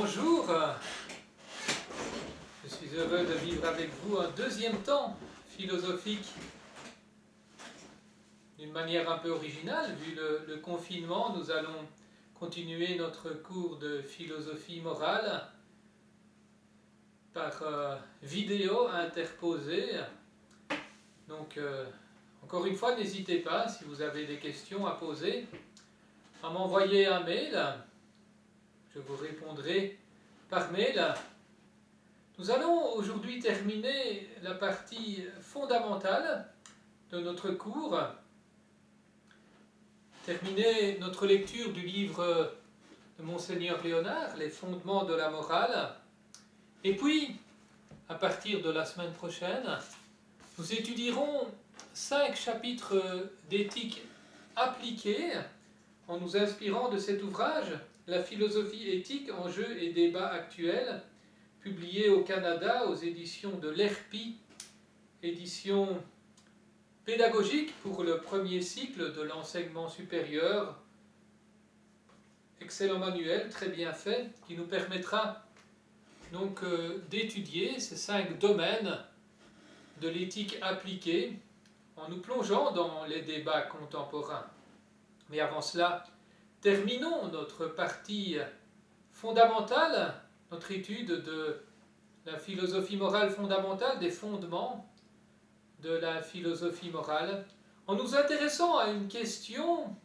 Bonjour, je suis heureux de vivre avec vous un deuxième temps philosophique d'une manière un peu originale. Vu le confinement, nous allons continuer notre cours de philosophie morale par vidéo interposée. Donc, encore une fois, n'hésitez pas, si vous avez des questions à poser, à m'envoyer un mail. Je vous répondrai par mail. Nous allons aujourd'hui terminer la partie fondamentale de notre cours, terminer notre lecture du livre de Monseigneur Léonard, Les fondements de la morale. Et puis, à partir de la semaine prochaine, nous étudierons 5 chapitres d'éthique appliquée en nous inspirant de cet ouvrage, La philosophie éthique, enjeux et débats actuels, publié au Canada aux éditions de l'ERPI, édition pédagogique pour le premier cycle de l'enseignement supérieur. Excellent manuel, très bien fait, qui nous permettra donc d'étudier ces 5 domaines de l'éthique appliquée en nous plongeant dans les débats contemporains. Mais avant cela, terminons notre partie fondamentale, notre étude de la philosophie morale fondamentale, des fondements de la philosophie morale, en nous intéressant à une question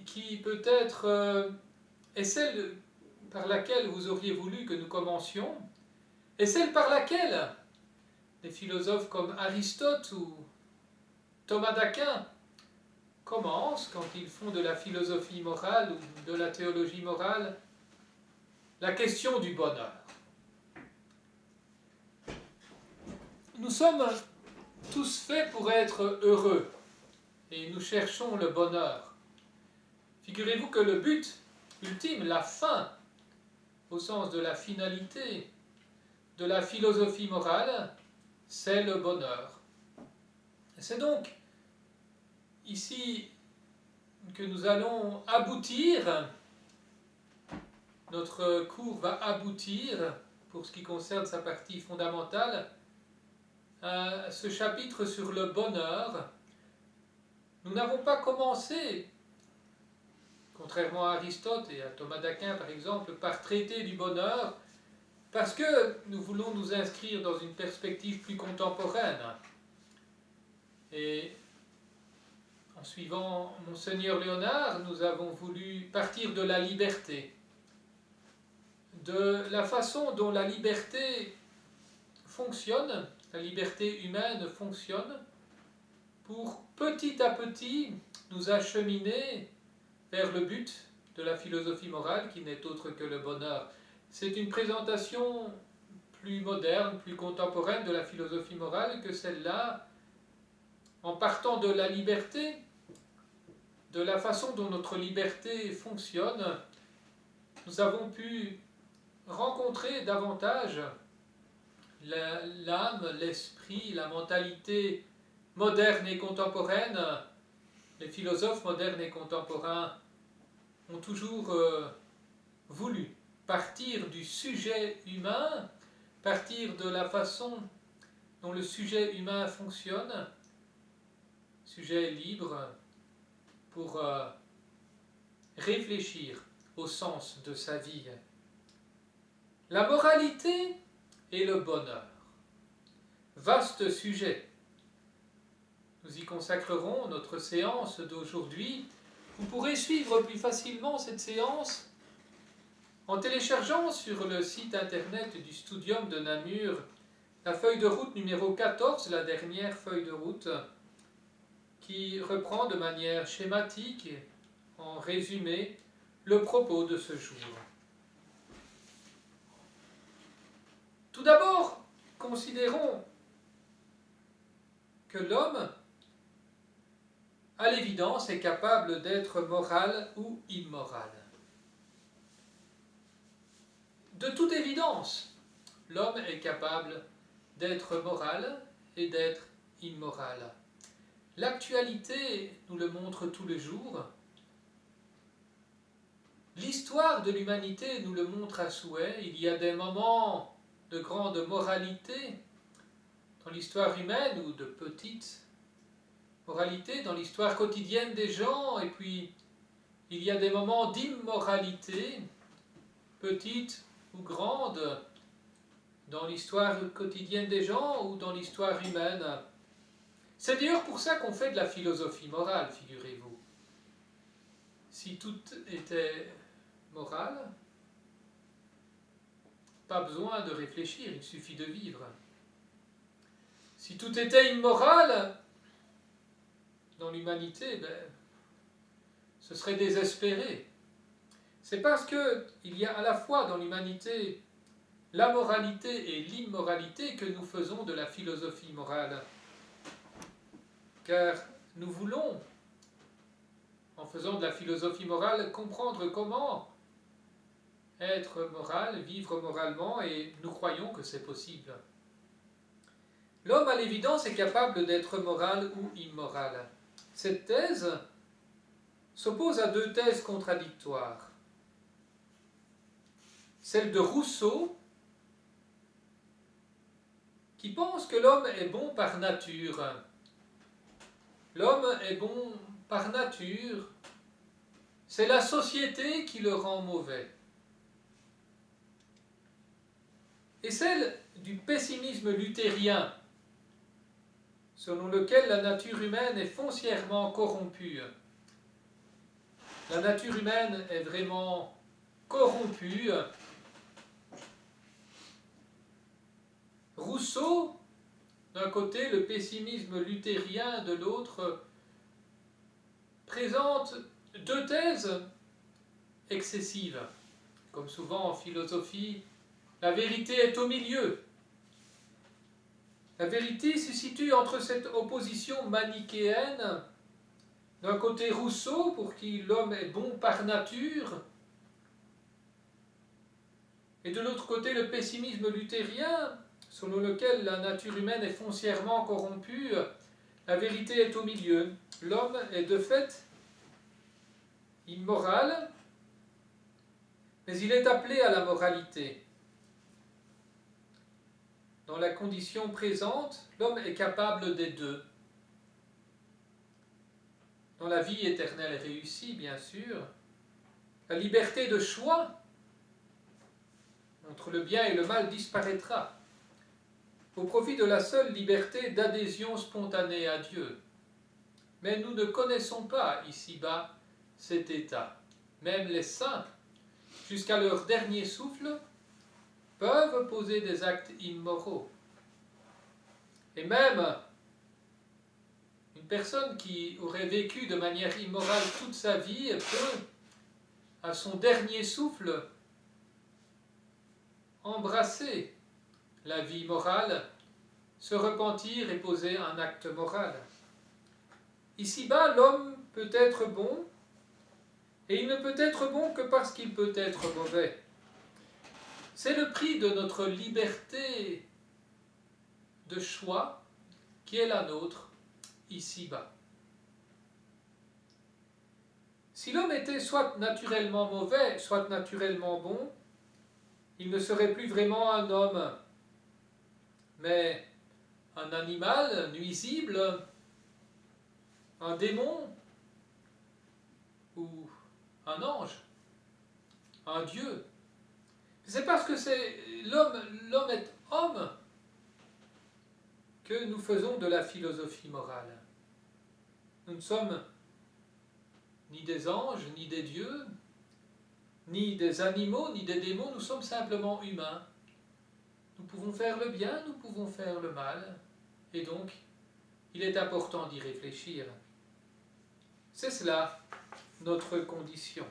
qui peut-être est celle par laquelle vous auriez voulu que nous commencions, et celle par laquelle des philosophes comme Aristote ou Thomas d'Aquin commencent, quand ils font de la philosophie morale ou de la théologie morale, la question du bonheur. Nous sommes tous faits pour être heureux et nous cherchons le bonheur. Figurez-vous que le but ultime, la fin, au sens de la finalité de la philosophie morale, c'est le bonheur. C'est donc ici que nous allons aboutir, notre cours va aboutir, pour ce qui concerne sa partie fondamentale, à ce chapitre sur le bonheur. Nous n'avons pas commencé, contrairement à Aristote et à Thomas d'Aquin par exemple, par traiter du bonheur, parce que nous voulons nous inscrire dans une perspective plus contemporaine. Et en suivant Monseigneur Léonard, nous avons voulu partir de la liberté, de la façon dont la liberté fonctionne, la liberté humaine fonctionne, pour petit à petit nous acheminer vers le but de la philosophie morale, qui n'est autre que le bonheur. C'est une présentation plus moderne, plus contemporaine de la philosophie morale que celle-là, en partant de la liberté, de la façon dont notre liberté fonctionne, nous avons pu rencontrer davantage l'âme, l'esprit, la mentalité moderne et contemporaine. Les philosophes modernes et contemporains ont toujours voulu partir du sujet humain, partir de la façon dont le sujet humain fonctionne, sujet libre, pour réfléchir au sens de sa vie. La moralité et le bonheur. Vaste sujet. Nous y consacrerons notre séance d'aujourd'hui. Vous pourrez suivre plus facilement cette séance en téléchargeant sur le site internet du Studium de Namur la feuille de route numéro 14, la dernière feuille de route, qui reprend de manière schématique, en résumé, le propos de ce jour. Tout d'abord, considérons que l'homme, à l'évidence, est capable d'être moral ou immoral. De toute évidence, l'homme est capable d'être moral et d'être immoral. L'actualité nous le montre tous les jours. L'histoire de l'humanité nous le montre à souhait. Il y a des moments de grande moralité dans l'histoire humaine ou de petite moralité dans l'histoire quotidienne des gens, et puis il y a des moments d'immoralité, petite ou grande, dans l'histoire quotidienne des gens ou dans l'histoire humaine. C'est d'ailleurs pour ça qu'on fait de la philosophie morale, figurez-vous. Si tout était moral, pas besoin de réfléchir, il suffit de vivre. Si tout était immoral dans l'humanité, ce serait désespéré. C'est parce qu'il y a à la fois dans l'humanité la moralité et l'immoralité que nous faisons de la philosophie morale. Car nous voulons, en faisant de la philosophie morale, comprendre comment être moral, vivre moralement, et nous croyons que c'est possible. L'homme, à l'évidence, est capable d'être moral ou immoral. Cette thèse s'oppose à deux thèses contradictoires. Celle de Rousseau, qui pense que l'homme est bon par nature. L'homme est bon par nature, c'est la société qui le rend mauvais. Et celle du pessimisme luthérien, selon lequel la nature humaine est foncièrement corrompue. La nature humaine est vraiment corrompue. Rousseau, d'un côté, le pessimisme luthérien de l'autre, présente deux thèses excessives. Comme souvent en philosophie, la vérité est au milieu. La vérité se situe entre cette opposition manichéenne, d'un côté Rousseau, pour qui l'homme est bon par nature, et de l'autre côté le pessimisme luthérien, selon lequel la nature humaine est foncièrement corrompue. La vérité est au milieu. L'homme est de fait immoral, mais il est appelé à la moralité. Dans la condition présente, l'homme est capable des deux. Dans la vie éternelle réussie, bien sûr, la liberté de choix entre le bien et le mal disparaîtra, au profit de la seule liberté d'adhésion spontanée à Dieu. Mais nous ne connaissons pas ici-bas cet état. Même les saints, jusqu'à leur dernier souffle, peuvent poser des actes immoraux. Et même une personne qui aurait vécu de manière immorale toute sa vie peut, à son dernier souffle, embrasser la vie morale, se repentir et poser un acte moral. Ici-bas, l'homme peut être bon, et il ne peut être bon que parce qu'il peut être mauvais. C'est le prix de notre liberté de choix qui est la nôtre ici-bas. Si l'homme était soit naturellement mauvais, soit naturellement bon, il ne serait plus vraiment un homme, mais un animal nuisible, un démon ou un ange, un dieu. C'est parce que l'homme est homme que nous faisons de la philosophie morale. Nous ne sommes ni des anges, ni des dieux, ni des animaux, ni des démons, nous sommes simplement humains. Nous pouvons faire le bien, nous pouvons faire le mal, et donc il est important d'y réfléchir. C'est cela, notre condition.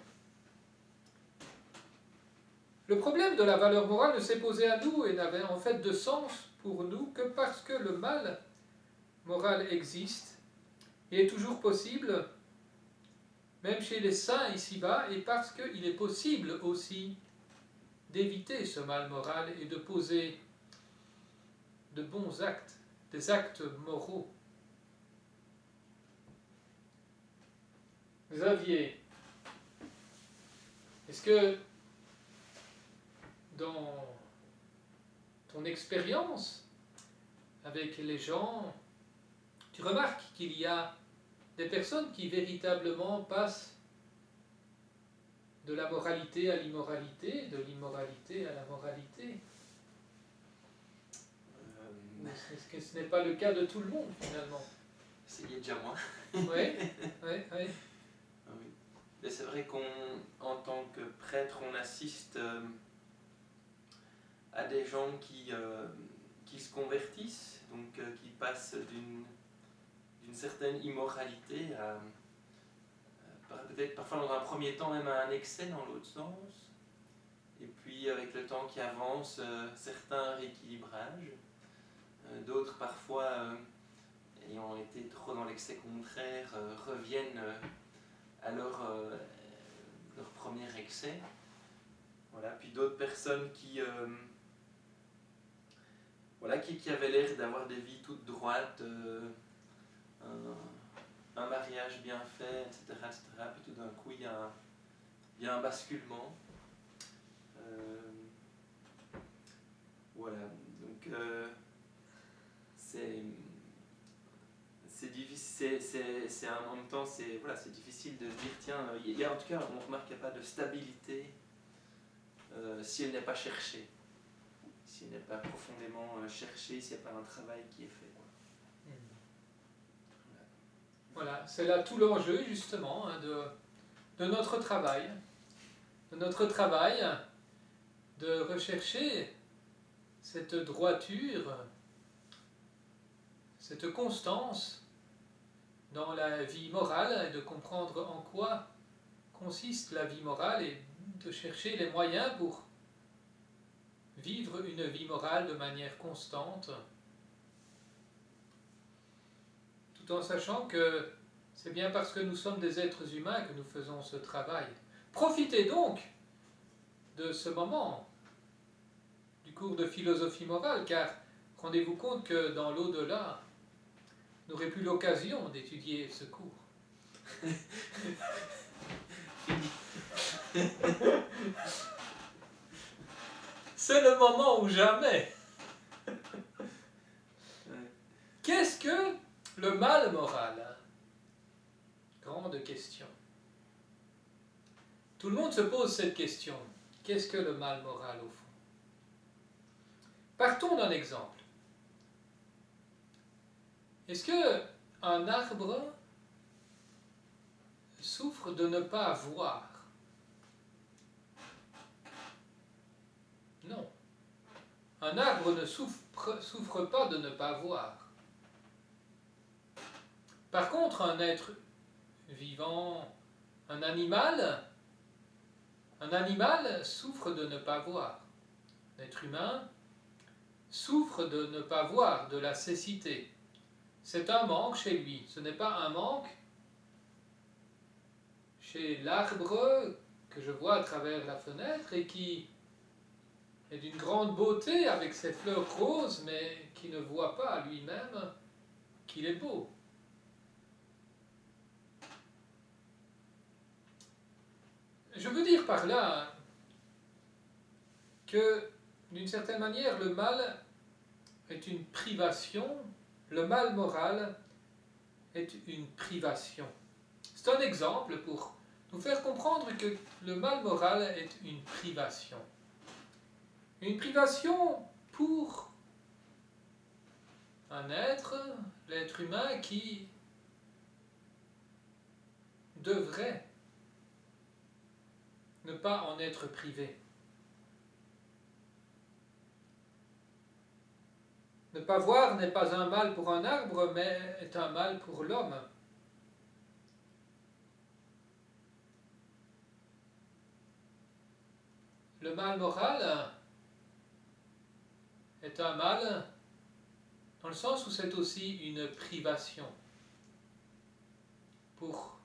Le problème de la valeur morale ne s'est posé à nous et n'avait en fait de sens pour nous que parce que le mal moral existe et est toujours possible, même chez les saints ici-bas, et parce qu'il est possible aussi d'éviter ce mal moral et de poser de bons actes, des actes moraux. Xavier. Est-ce que dans ton expérience avec les gens, tu remarques qu'il y a des personnes qui véritablement passent de la moralité à l'immoralité, de l'immoralité à la moralité? Est-ce que ce n'est pas le cas de tout le monde, finalement? C'est déjà moi. Oui, oui, oui. Oui. Mais c'est vrai qu'en tant que prêtre, on assiste à des gens qui se convertissent, donc qui passent d'une certaine immoralité à peut-être parfois dans un premier temps même à un excès dans l'autre sens, et puis avec le temps qui avance, certains rééquilibrages, d'autres parfois ayant été trop dans l'excès contraire reviennent à leur premier excès. Voilà. Puis d'autres personnes qui avaient l'air d'avoir des vies toutes droites, un mariage bien fait, etc., etc. Puis tout d'un coup, il y a un basculement. Voilà. Donc, c'est difficile, en même temps, c'est difficile de se dire, tiens, en tout cas, on remarque qu'il n'y a pas de stabilité si elle n'est pas cherchée. Si elle n'est pas profondément cherchée, s'il n'y a pas un travail qui est fait. Quoi. Voilà, c'est là tout l'enjeu justement de notre travail. De notre travail, de rechercher cette droiture, cette constance dans la vie morale et de comprendre en quoi consiste la vie morale et de chercher les moyens pour vivre une vie morale de manière constante, tout en sachant que c'est bien parce que nous sommes des êtres humains que nous faisons ce travail. Profitez donc de ce moment du cours de philosophie morale, car rendez-vous compte que dans l'au-delà, vous n'aurez plus l'occasion d'étudier ce cours. C'est le moment ou jamais. Qu'est-ce que le mal moral? Grande question. Tout le monde se pose cette question. Qu'est-ce que le mal moral au fond? Partons d'un exemple. Est-ce qu'un arbre souffre de ne pas voir? Non. Un arbre ne souffre pas de ne pas voir. Par contre, un être vivant, un animal souffre de ne pas voir. L'être humain souffre de ne pas voir, de la cécité. C'est un manque chez lui. Ce n'est pas un manque chez l'arbre que je vois à travers la fenêtre et qui est d'une grande beauté avec ses fleurs roses, mais qui ne voit pas lui-même qu'il est beau. Je veux dire par là que, d'une certaine manière, le mal est une privation, le mal moral est une privation. C'est un exemple pour nous faire comprendre que le mal moral est une privation. Une privation pour un être, l'être humain, qui devrait ne pas en être privé. Ne pas voir n'est pas un mal pour un arbre, mais est un mal pour l'homme. Le mal moral est un mal dans le sens où c'est aussi une privation pour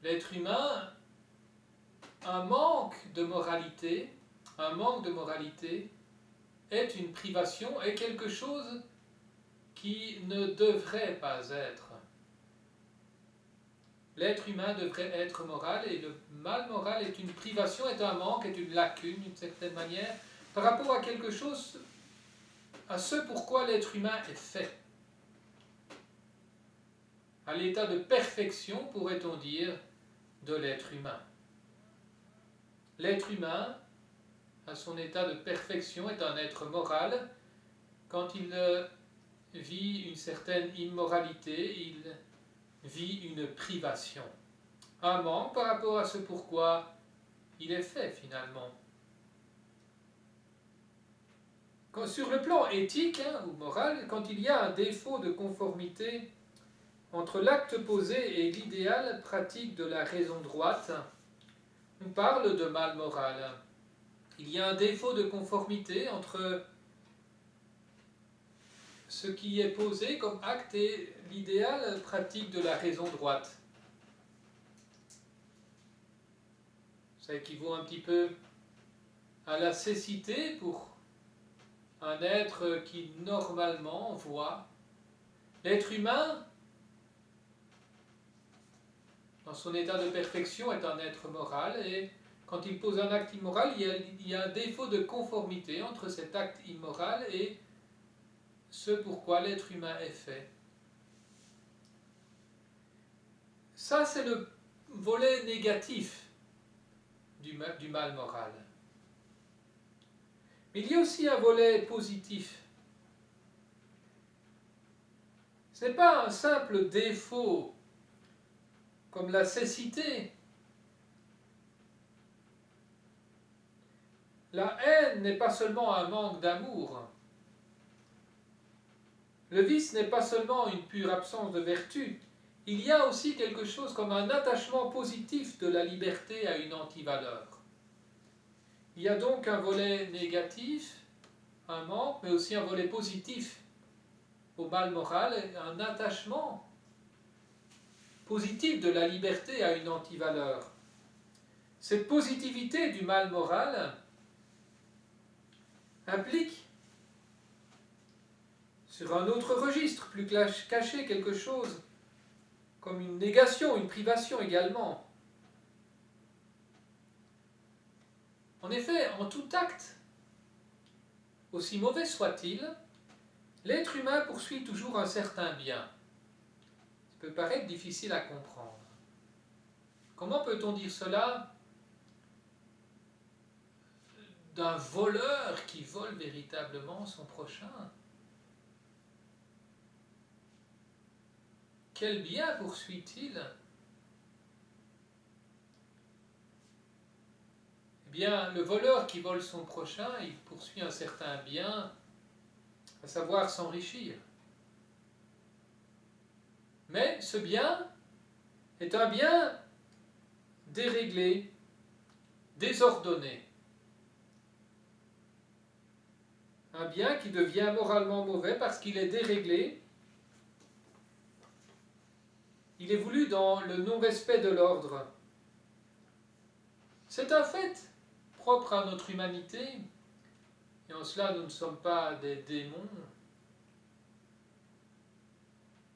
l'être humain. Un manque de moralité est une privation, est quelque chose qui ne devrait pas être. L'être humain devrait être moral et le mal moral est une privation, est un manque, est une lacune d'une certaine manière par rapport à quelque chose, à ce pourquoi l'être humain est fait. À l'état de perfection, pourrait-on dire, de l'être humain. L'être humain, à son état de perfection, est un être moral. Quand il vit une certaine immoralité, il vit une privation. Un manque par rapport à ce pourquoi il est fait finalement. Sur le plan éthique ou moral, quand il y a un défaut de conformité entre l'acte posé et l'idéal pratique de la raison droite, on parle de mal moral. Il y a un défaut de conformité entre ce qui est posé comme acte et l'idéal pratique de la raison droite. Ça équivaut un petit peu à la cécité pour un être qui normalement voit. L'être humain, dans son état de perfection, est un être moral et quand il pose un acte immoral, il y a un défaut de conformité entre cet acte immoral et ce pourquoi l'être humain est fait. Ça, c'est le volet négatif du mal moral. Mais il y a aussi un volet positif. Ce n'est pas un simple défaut comme la cécité. La haine n'est pas seulement un manque d'amour. Le vice n'est pas seulement une pure absence de vertu. Il y a aussi quelque chose comme un attachement positif de la liberté à une antivaleur. Il y a donc un volet négatif, un manque, mais aussi un volet positif au mal moral, un attachement positif de la liberté à une antivaleur. Cette positivité du mal moral implique, sur un autre registre, plus caché, quelque chose comme une négation, une privation également. En effet, en tout acte, aussi mauvais soit-il, l'être humain poursuit toujours un certain bien. Ça peut paraître difficile à comprendre. Comment peut-on dire cela d'un voleur qui vole véritablement son prochain? Quel bien poursuit-il? Eh bien, le voleur qui vole son prochain, il poursuit un certain bien, à savoir s'enrichir. Mais ce bien est un bien déréglé, désordonné. Un bien qui devient moralement mauvais parce qu'il est déréglé. Il est voulu dans le non-respect de l'ordre. C'est un fait propre à notre humanité, et en cela nous ne sommes pas des démons.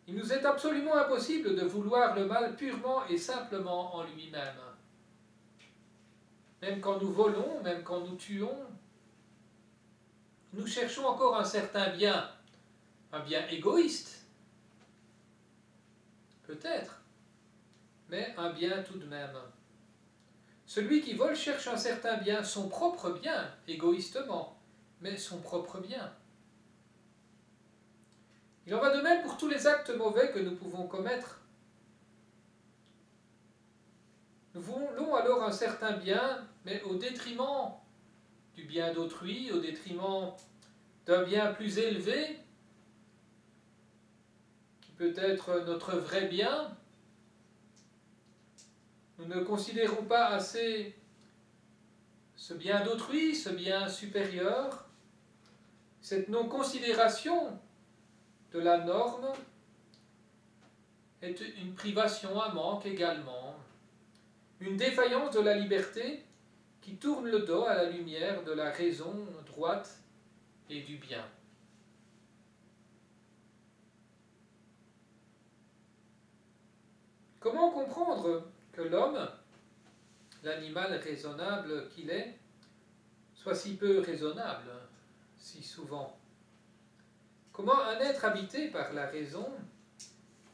Il nous est absolument impossible de vouloir le mal purement et simplement en lui-même. Même quand nous volons, même quand nous tuons, nous cherchons encore un certain bien, un bien égoïste, peut-être, mais un bien tout de même. Celui qui vole cherche un certain bien, son propre bien, égoïstement, mais son propre bien. Il en va de même pour tous les actes mauvais que nous pouvons commettre. Nous voulons alors un certain bien, mais au détriment du bien d'autrui, au détriment d'un bien plus élevé, qui peut être notre vrai bien. Nous ne considérons pas assez ce bien d'autrui, ce bien supérieur. Cette non-considération de la norme est une privation, un manque également, une défaillance de la liberté qui tourne le dos à la lumière de la raison droite et du bien. Comment comprendre que l'homme, l'animal raisonnable qu'il est, soit si peu raisonnable, si souvent? Comment un être habité par la raison,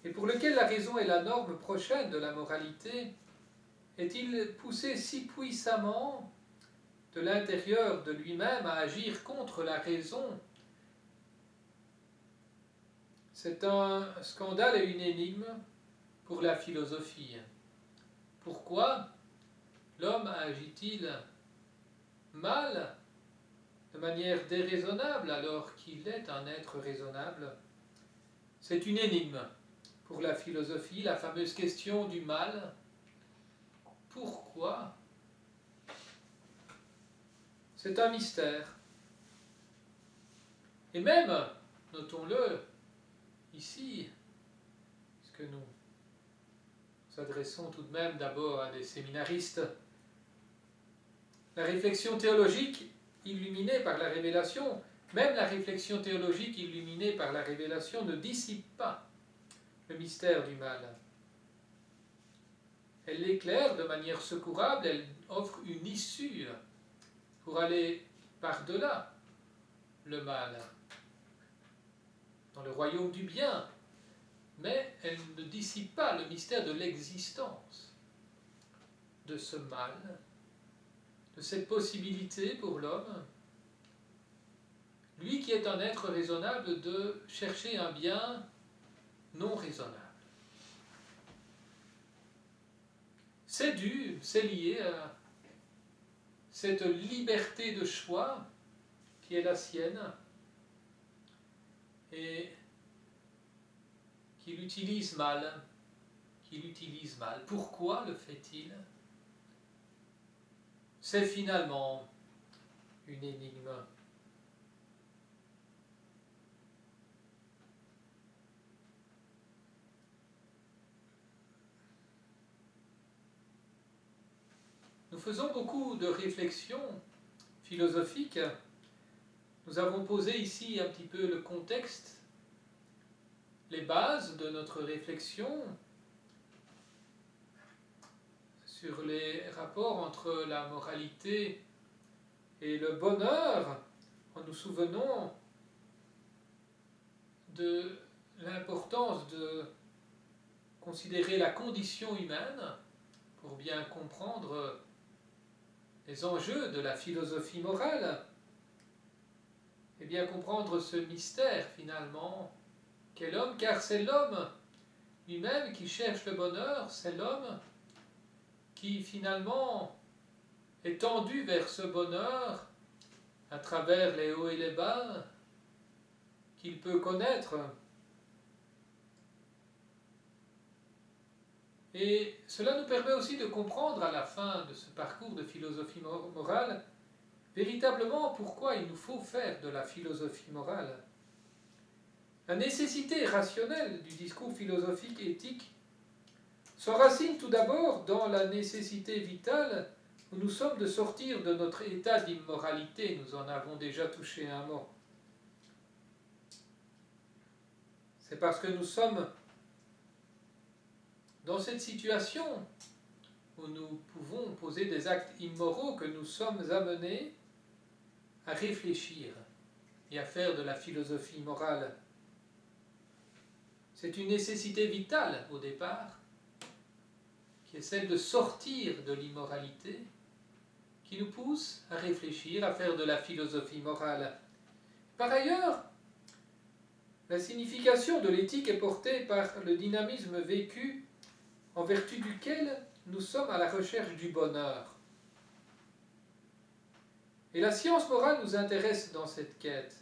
et pour lequel la raison est la norme prochaine de la moralité, est-il poussé si puissamment de l'intérieur de lui-même à agir contre la raison? C'est un scandale et une énigme pour la philosophie. Pourquoi l'homme agit-il mal, de manière déraisonnable, alors qu'il est un être raisonnable? C'est une énigme pour la philosophie, la fameuse question du mal. Pourquoi? C'est un mystère. Et même, notons-le, ici, puisque nous s'adressons tout de même d'abord à des séminaristes, la réflexion théologique illuminée par la révélation, même la réflexion théologique illuminée par la révélation ne dissipe pas le mystère du mal. Elle l'éclaire de manière secourable, elle offre une issue pour aller par-delà le mal, dans le royaume du bien, mais elle ne dissipe pas le mystère de l'existence de ce mal, de cette possibilité pour l'homme, lui qui est un être raisonnable, de chercher un bien non raisonnable. C'est lié à cette liberté de choix qui est la sienne et qu'il utilise mal. Pourquoi le fait-il? C'est finalement une énigme. Nous faisons beaucoup de réflexions philosophiques. Nous avons posé ici un petit peu le contexte, les bases de notre réflexion sur les rapports entre la moralité et le bonheur, en nous souvenant de l'importance de considérer la condition humaine pour bien comprendre les enjeux de la philosophie morale et bien comprendre ce mystère finalement qu'est l'homme, car c'est l'homme lui-même qui cherche le bonheur, c'est l'homme qui finalement est tendu vers ce bonheur à travers les hauts et les bas qu'il peut connaître. Et cela nous permet aussi de comprendre à la fin de ce parcours de philosophie morale véritablement pourquoi il nous faut faire de la philosophie morale. La nécessité rationnelle du discours philosophique éthique s'enracine tout d'abord dans la nécessité vitale où nous sommes de sortir de notre état d'immoralité. Nous en avons déjà touché un mot. C'est parce que nous sommes dans cette situation où nous pouvons poser des actes immoraux que nous sommes amenés à réfléchir et à faire de la philosophie morale. C'est une nécessité vitale au départ, qui est celle de sortir de l'immoralité, qui nous pousse à réfléchir, à faire de la philosophie morale. Par ailleurs, la signification de l'éthique est portée par le dynamisme vécu en vertu duquel nous sommes à la recherche du bonheur. Et la science morale nous intéresse dans cette quête.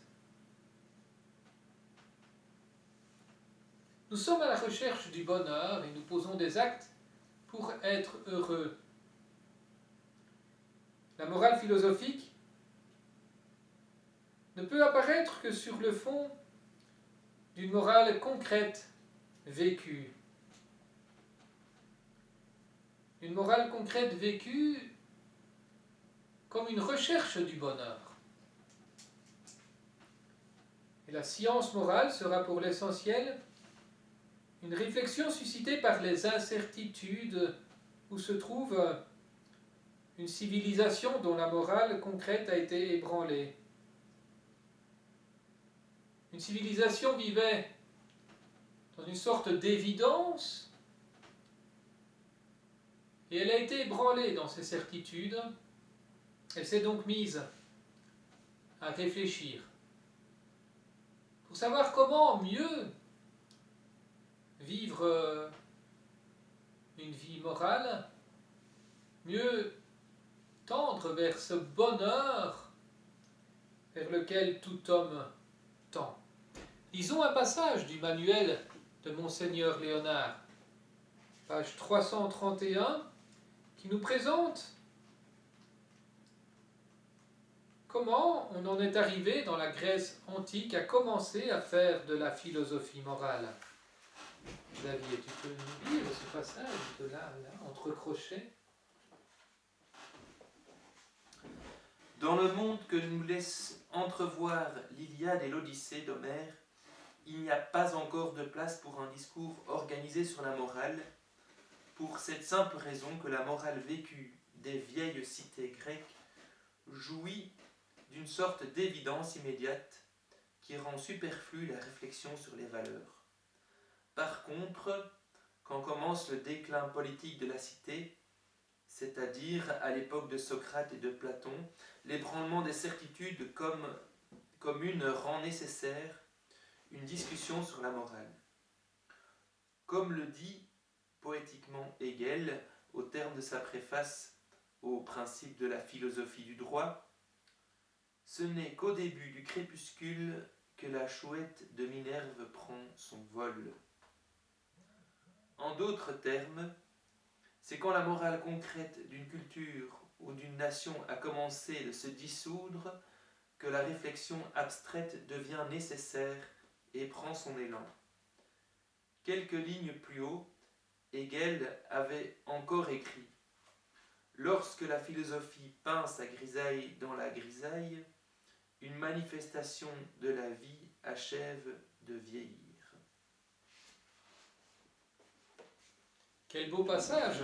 Nous sommes à la recherche du bonheur et nous posons des actes pour être heureux. La morale philosophique ne peut apparaître que sur le fond d'une morale concrète, vécue. Une morale concrète vécue comme une recherche du bonheur. Et la science morale sera pour l'essentiel Une réflexion suscitée par les incertitudes où se trouve une civilisation dont la morale concrète a été ébranlée. Une civilisation vivait dans une sorte d'évidence et elle a été ébranlée dans ses certitudes. Elle s'est donc mise à réfléchir pour savoir comment mieux vivre une vie morale, mieux tendre vers ce bonheur vers lequel tout homme tend. Lisons un passage du manuel de Monseigneur Léonard, page 331, qui nous présente comment on en est arrivé dans la Grèce antique à commencer à faire de la philosophie morale. Xavier, tu peux nous lire ce passage de là, entre crochets? Dans le monde que nous laisse entrevoir l'Iliade et l'Odyssée d'Homère, il n'y a pas encore de place pour un discours organisé sur la morale, pour cette simple raison que la morale vécue des vieilles cités grecques jouit d'une sorte d'évidence immédiate qui rend superflue la réflexion sur les valeurs. Par contre, quand commence le déclin politique de la cité, c'est-à-dire à l'époque de Socrate et de Platon, l'ébranlement des certitudes communes rend nécessaire une discussion sur la morale. Comme le dit poétiquement Hegel au terme de sa préface aux principes de la philosophie du droit, ce n'est qu'au début du crépuscule que la chouette de Minerve prend son vol. En d'autres termes, c'est quand la morale concrète d'une culture ou d'une nation a commencé de se dissoudre que la réflexion abstraite devient nécessaire et prend son élan. Quelques lignes plus haut, Hegel avait encore écrit « Lorsque la philosophie peint sa grisaille dans la grisaille, une manifestation de la vie achève de vieillir. » Quel beau passage!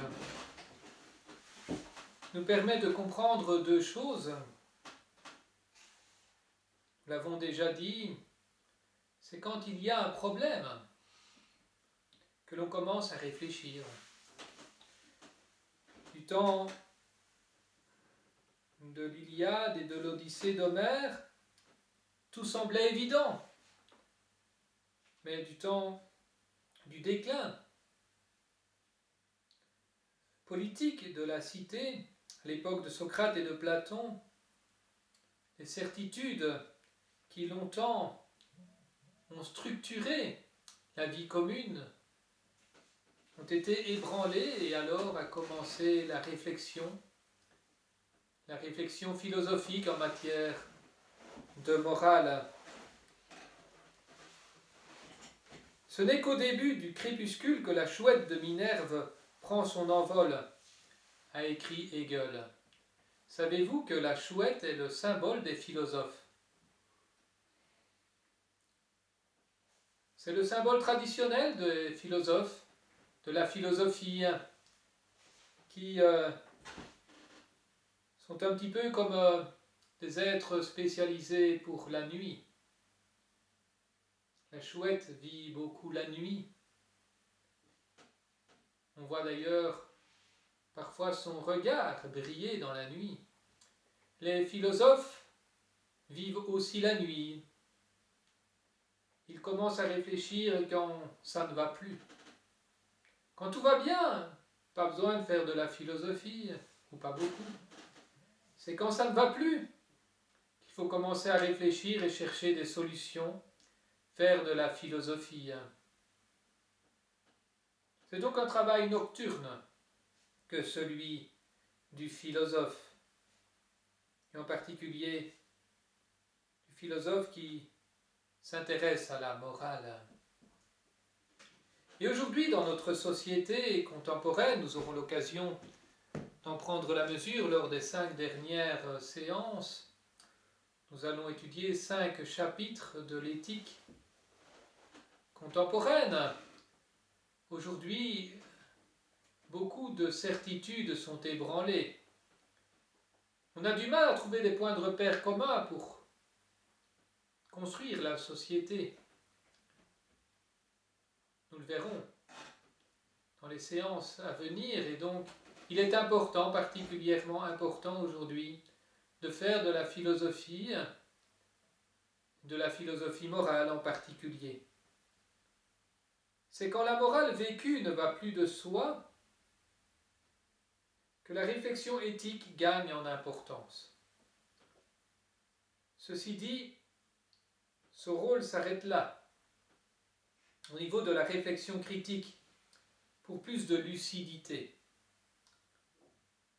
Nous permet de comprendre deux choses. Nous l'avons déjà dit, c'est quand il y a un problème que l'on commence à réfléchir. Du temps de l'Iliade et de l'Odyssée d'Homère, tout semblait évident. Mais du temps du déclin politique de la cité, à l'époque de Socrate et de Platon, les certitudes qui longtemps ont structuré la vie commune ont été ébranlées et alors a commencé la réflexion philosophique en matière de morale. Ce n'est qu'au début du crépuscule que la chouette de Minerve prend son envol, a écrit Hegel. Savez-vous que la chouette est le symbole des philosophes? C'est le symbole traditionnel des philosophes, de la philosophie, qui sont un petit peu comme des êtres spécialisés pour la nuit. La chouette vit beaucoup la nuit. On voit d'ailleurs parfois son regard briller dans la nuit. Les philosophes vivent aussi la nuit. Ils commencent à réfléchir quand ça ne va plus. Quand tout va bien, pas besoin de faire de la philosophie, ou pas beaucoup. C'est quand ça ne va plus qu'il faut commencer à réfléchir et chercher des solutions, faire de la philosophie. C'est donc un travail nocturne que celui du philosophe, et en particulier du philosophe qui s'intéresse à la morale. Et aujourd'hui, dans notre société contemporaine, nous aurons l'occasion d'en prendre la mesure lors des 5 dernières séances. Nous allons étudier 5 chapitres de l'éthique contemporaine. Aujourd'hui, beaucoup de certitudes sont ébranlées. On a du mal à trouver des points de repère communs pour construire la société. Nous le verrons dans les séances à venir, et donc il est important, particulièrement important aujourd'hui, de faire de la philosophie morale en particulier. C'est quand la morale vécue ne va plus de soi que la réflexion éthique gagne en importance. Ceci dit, ce rôle s'arrête là, au niveau de la réflexion critique, pour plus de lucidité.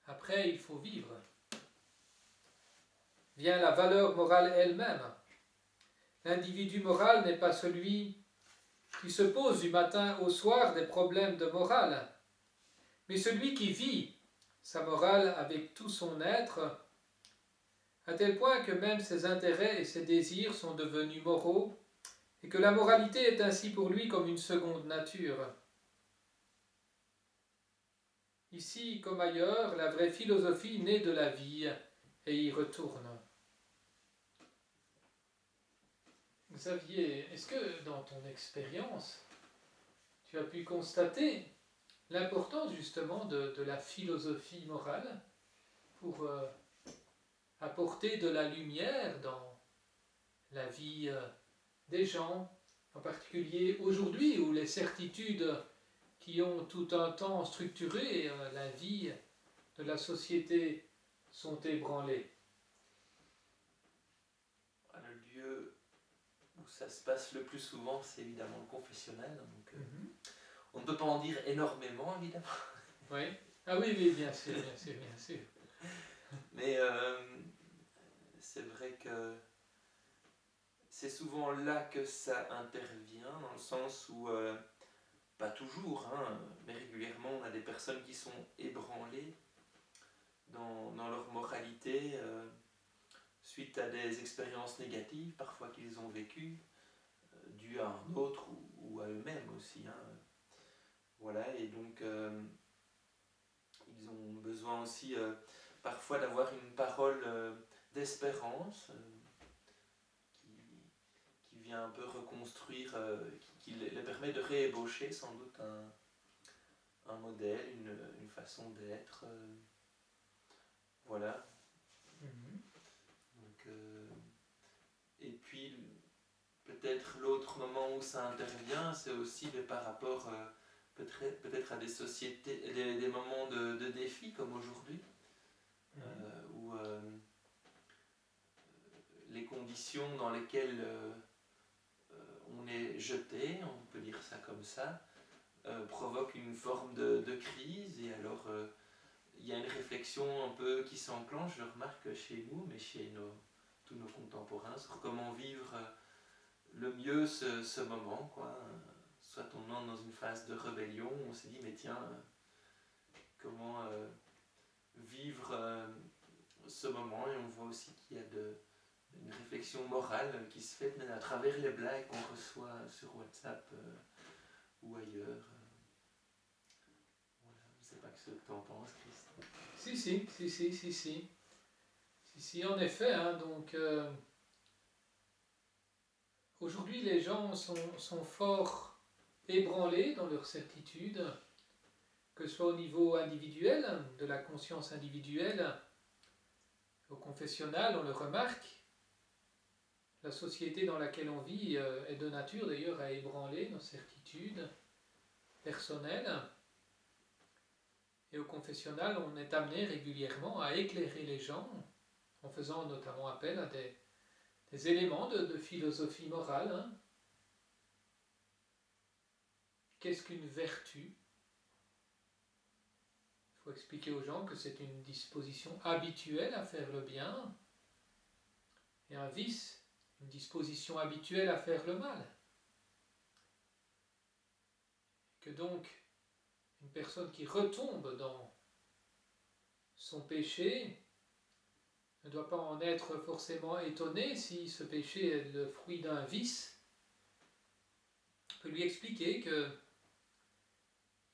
Après, il faut vivre. Vient la valeur morale elle-même. L'individu moral n'est pas celui qui se pose du matin au soir des problèmes de morale, mais celui qui vit sa morale avec tout son être, à tel point que même ses intérêts et ses désirs sont devenus moraux, et que la moralité est ainsi pour lui comme une seconde nature. Ici comme ailleurs, la vraie philosophie naît de la vie et y retourne. Xavier, est-ce que dans ton expérience, tu as pu constater l'importance justement de la philosophie morale pour apporter de la lumière dans la vie des gens, en particulier aujourd'hui où les certitudes qui ont tout un temps structuré la vie de la société sont ébranlées? Le lieu où ça se passe le plus souvent, c'est évidemment le confessionnel. Donc, on ne peut pas en dire énormément, évidemment. Oui. Ah oui, oui, bien sûr, bien sûr, bien sûr. Mais c'est vrai que c'est souvent là que ça intervient, dans le sens où, pas toujours, mais régulièrement, on a des personnes qui sont ébranlées dans leur moralité, suite à des expériences négatives, parfois qu'ils ont vécues, dues à un autre ou à eux-mêmes aussi. Voilà, et donc ils ont besoin aussi parfois d'avoir une parole d'espérance qui vient un peu reconstruire, qui les permet de réébaucher sans doute un modèle, une façon d'être. Voilà. Donc, et puis peut-être l'autre moment où ça intervient, c'est aussi par rapport peut-être à des sociétés, des moments de défi comme aujourd'hui, où les conditions dans lesquelles on est jeté, on peut dire ça comme ça, provoquent une forme de crise, et alors il y a une réflexion un peu qui s'enclenche, je remarque chez nous, mais chez tous nos contemporains, sur comment vivre le mieux ce moment, quoi. Soit on entre dans une phase de rébellion, on s'est dit mais tiens, comment vivre ce moment, et on voit aussi qu'il y a une réflexion morale qui se fait à travers les blagues qu'on reçoit sur WhatsApp ou ailleurs. Voilà. Je ne sais pas ce que tu en penses, Christ. Si, en effet, donc aujourd'hui les gens sont fort ébranlés dans leur certitude, que ce soit au niveau individuel, de la conscience individuelle, au confessionnal, on le remarque. La société dans laquelle on vit est de nature d'ailleurs à ébranler nos certitudes personnelles. Et au confessionnal, on est amené régulièrement à éclairer les gens, en faisant notamment appel à des éléments de philosophie morale. Qu'est-ce qu'une vertu ? Il faut expliquer aux gens que c'est une disposition habituelle à faire le bien, et un vice, une disposition habituelle à faire le mal. Que donc, une personne qui retombe dans son péché ne doit pas en être forcément étonnée si ce péché est le fruit d'un vice. On peut lui expliquer que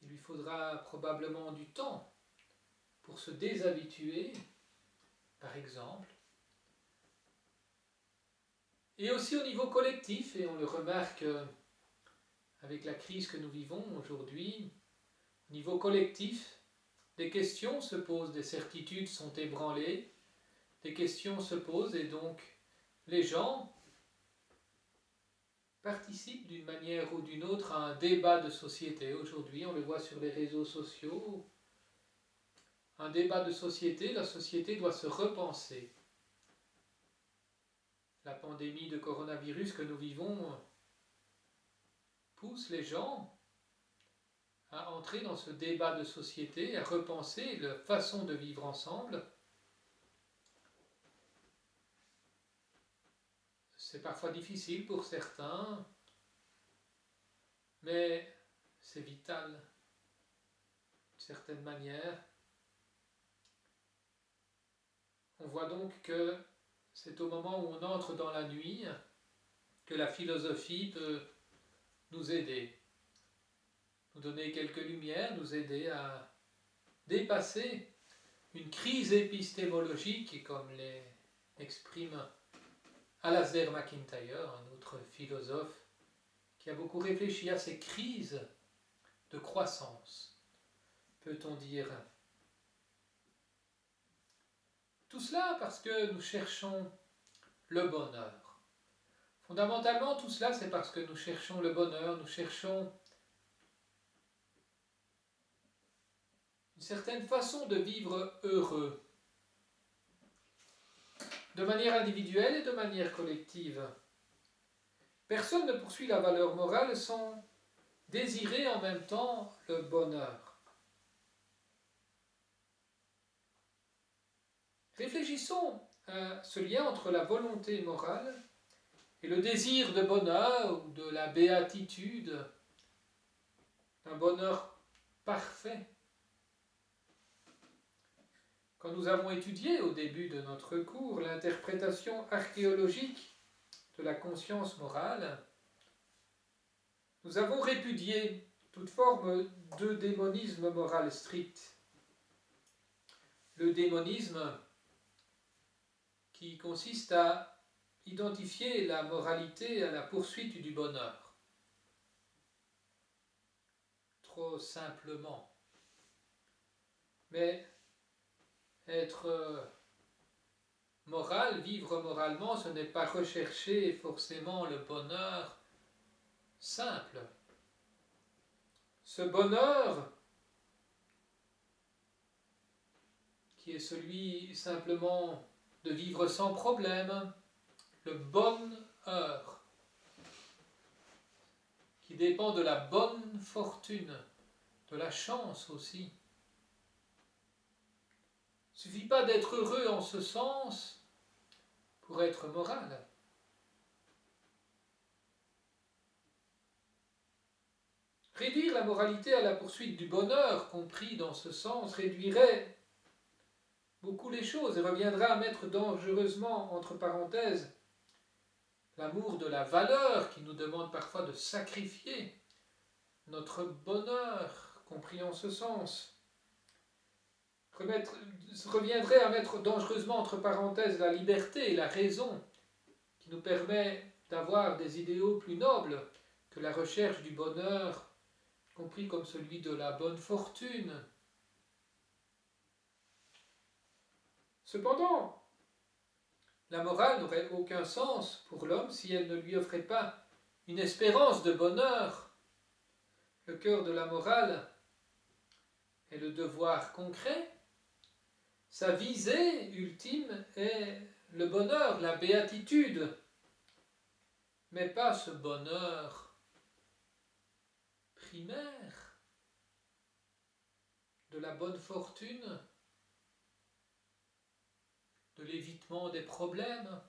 il lui faudra probablement du temps pour se déshabituer, par exemple. Et aussi au niveau collectif, et on le remarque avec la crise que nous vivons aujourd'hui, au niveau collectif, des questions se posent, des certitudes sont ébranlées, des questions se posent et donc les gens participent d'une manière ou d'une autre à un débat de société. Aujourd'hui, on le voit sur les réseaux sociaux, un débat de société, la société doit se repenser. La pandémie de coronavirus que nous vivons pousse les gens à entrer dans ce débat de société, à repenser la façon de vivre ensemble. C'est parfois difficile pour certains, mais c'est vital, d'une certaine manière. On voit donc que c'est au moment où on entre dans la nuit que la philosophie peut nous aider, nous donner quelques lumières, nous aider à dépasser une crise épistémologique, comme l'exprime Alasdair MacIntyre, un autre philosophe qui a beaucoup réfléchi à ces crises de croissance, peut-on dire. Tout cela parce que nous cherchons le bonheur. Fondamentalement, tout cela, c'est parce que nous cherchons le bonheur, nous cherchons une certaine façon de vivre heureux, de manière individuelle et de manière collective. Personne ne poursuit la valeur morale sans désirer en même temps le bonheur. Réfléchissons à ce lien entre la volonté morale et le désir de bonheur ou de la béatitude, un bonheur parfait. Quand nous avons étudié au début de notre cours l'interprétation archéologique de la conscience morale, nous avons répudié toute forme de démonisme moral strict. Le démonisme qui consiste à identifier la moralité à la poursuite du bonheur. Trop simplement. Mais être moral, vivre moralement, ce n'est pas rechercher forcément le bonheur simple. Ce bonheur qui est celui simplement de vivre sans problème, le bonheur, qui dépend de la bonne fortune, de la chance aussi. Il ne suffit pas d'être heureux en ce sens pour être moral. Réduire la moralité à la poursuite du bonheur, compris dans ce sens, réduirait beaucoup les choses et reviendra à mettre dangereusement entre parenthèses l'amour de la valeur qui nous demande parfois de sacrifier notre bonheur, compris en ce sens. Reviendrait à mettre dangereusement entre parenthèses la liberté et la raison qui nous permet d'avoir des idéaux plus nobles que la recherche du bonheur, compris comme celui de la bonne fortune. Cependant, la morale n'aurait aucun sens pour l'homme si elle ne lui offrait pas une espérance de bonheur. Le cœur de la morale est le devoir concret. Sa visée ultime est le bonheur, la béatitude, mais pas ce bonheur primaire de la bonne fortune, de l'évitement des problèmes,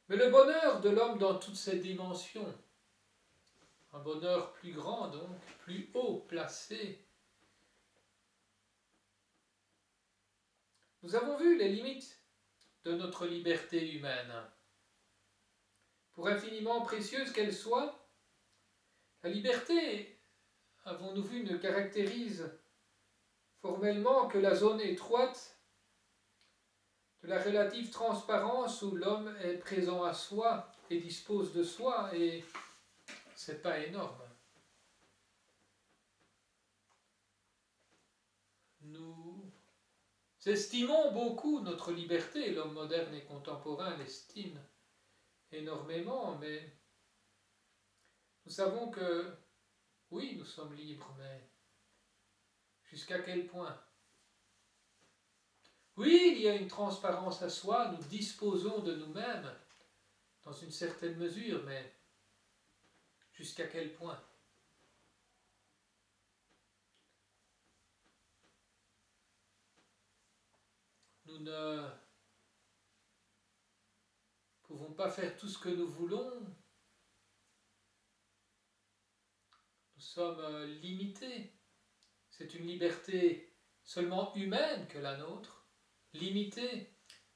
mais le bonheur de l'homme dans toutes ses dimensions. Un bonheur plus grand donc, plus haut placé. Nous avons vu les limites de notre liberté humaine. Pour infiniment précieuse qu'elle soit, la liberté avons-nous vu, ne caractérise formellement que la zone étroite de la relative transparence où l'homme est présent à soi et dispose de soi, et c'est pas énorme. Nous estimons beaucoup notre liberté, l'homme moderne et contemporain l'estime énormément, mais nous savons que, oui, nous sommes libres, mais jusqu'à quel point? Oui, il y a une transparence à soi, nous disposons de nous-mêmes dans une certaine mesure, mais jusqu'à quel point? Nous ne pouvons pas faire tout ce que nous voulons. Nous sommes limités. C'est une liberté seulement humaine que la nôtre, limitée,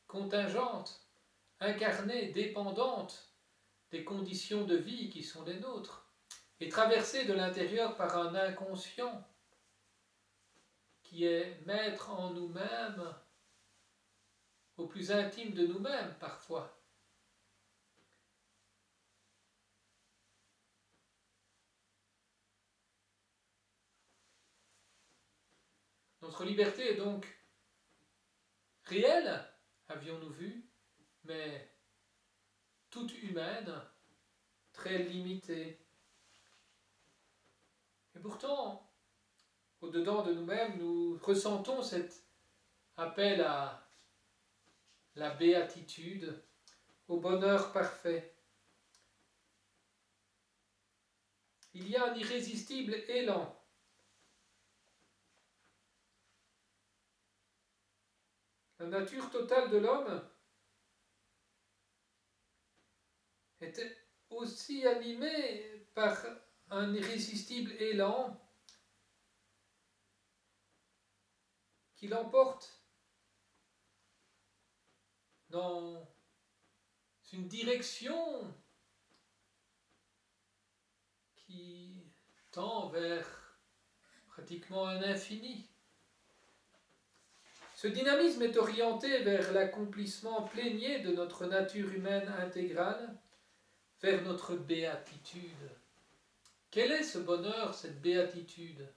contingente, incarnée, dépendante des conditions de vie qui sont les nôtres, et traversée de l'intérieur par un inconscient qui est maître en nous-mêmes, au plus intime de nous-mêmes parfois. Notre liberté est donc réelle, avions-nous vu, mais toute humaine, très limitée. Et pourtant, au-dedans de nous-mêmes, nous ressentons cet appel à la béatitude, au bonheur parfait. Il y a un irrésistible élan. La nature totale de l'homme était aussi animée par un irrésistible élan qui l'emporte dans une direction qui tend vers pratiquement un infini. Ce dynamisme est orienté vers l'accomplissement plénier de notre nature humaine intégrale, vers notre béatitude. Quel est ce bonheur, cette béatitude?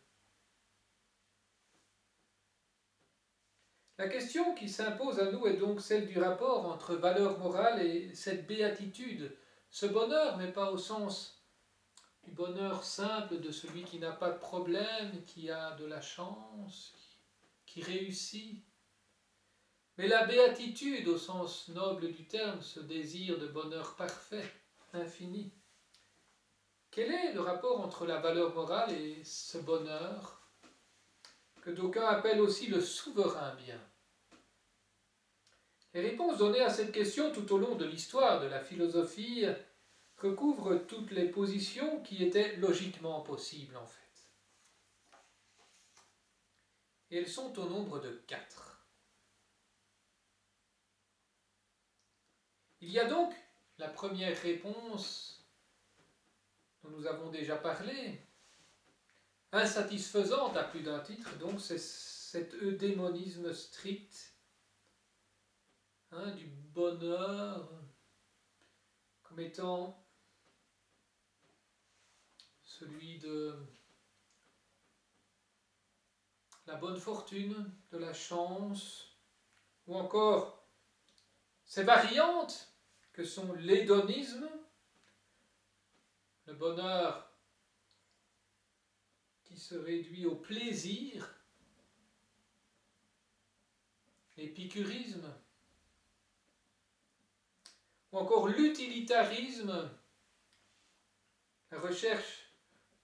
La question qui s'impose à nous est donc celle du rapport entre valeur morale et cette béatitude. Ce bonheur, mais pas au sens du bonheur simple de celui qui n'a pas de problème, qui a de la chance, qui réussit. Mais la béatitude, au sens noble du terme, ce désir de bonheur parfait, infini. Quel est le rapport entre la valeur morale et ce bonheur que d'aucuns appellent aussi le souverain bien? Les réponses données à cette question tout au long de l'histoire de la philosophie recouvrent toutes les positions qui étaient logiquement possibles en fait. Et elles sont au nombre de 4. Il y a donc la première réponse dont nous avons déjà parlé, insatisfaisante à plus d'un titre, donc c'est cet eudémonisme strict du bonheur comme étant celui de la bonne fortune, de la chance, ou encore ces variantes que sont l'hédonisme, le bonheur qui se réduit au plaisir, l'épicurisme, ou encore l'utilitarisme, la recherche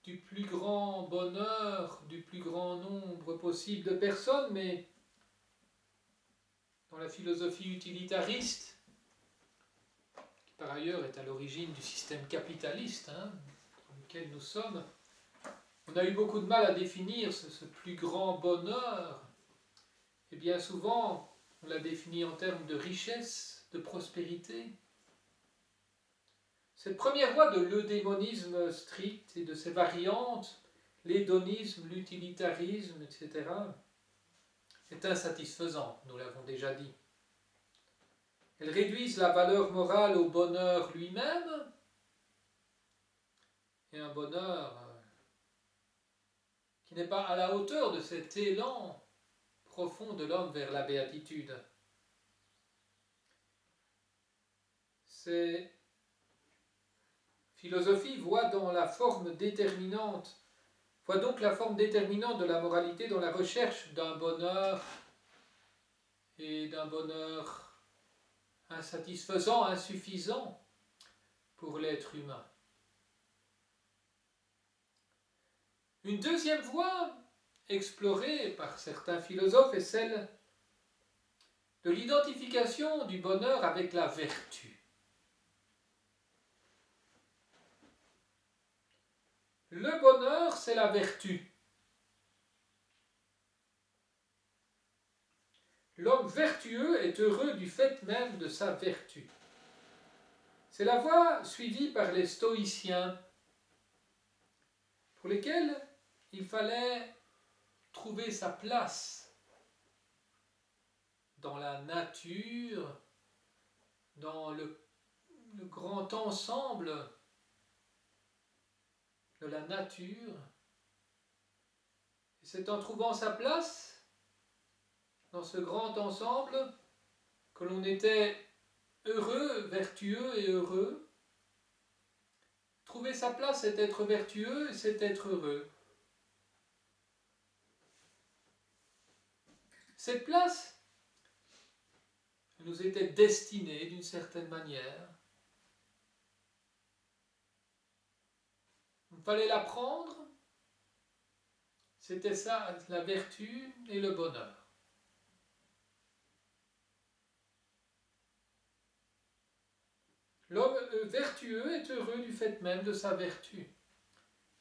du plus grand bonheur, du plus grand nombre possible de personnes, mais dans la philosophie utilitariste, qui par ailleurs est à l'origine du système capitaliste dans lequel nous sommes, on a eu beaucoup de mal à définir ce plus grand bonheur, et bien souvent on l'a défini en termes de richesse, de prospérité. Cette première voie de l'eudémonisme strict et de ses variantes, l'hédonisme, l'utilitarisme, etc., est insatisfaisante, nous l'avons déjà dit. Elles réduisent la valeur morale au bonheur lui-même, et un bonheur qui n'est pas à la hauteur de cet élan profond de l'homme vers la béatitude. Ces philosophies voient donc la forme déterminante de la moralité dans la recherche d'un bonheur et d'un bonheur insatisfaisant, insuffisant pour l'être humain. Une deuxième voie explorée par certains philosophes est celle de l'identification du bonheur avec la vertu. Le bonheur, c'est la vertu. L'homme vertueux est heureux du fait même de sa vertu. C'est la voie suivie par les stoïciens, pour lesquels il fallait trouver sa place dans la nature, dans le grand ensemble de la nature. Et c'est en trouvant sa place dans ce grand ensemble que l'on était heureux, vertueux et heureux. Trouver sa place, c'est être vertueux, c'est être heureux. Cette place nous était destinée d'une certaine manière. Il fallait la prendre. C'était ça, la vertu et le bonheur. L'homme vertueux est heureux du fait même de sa vertu.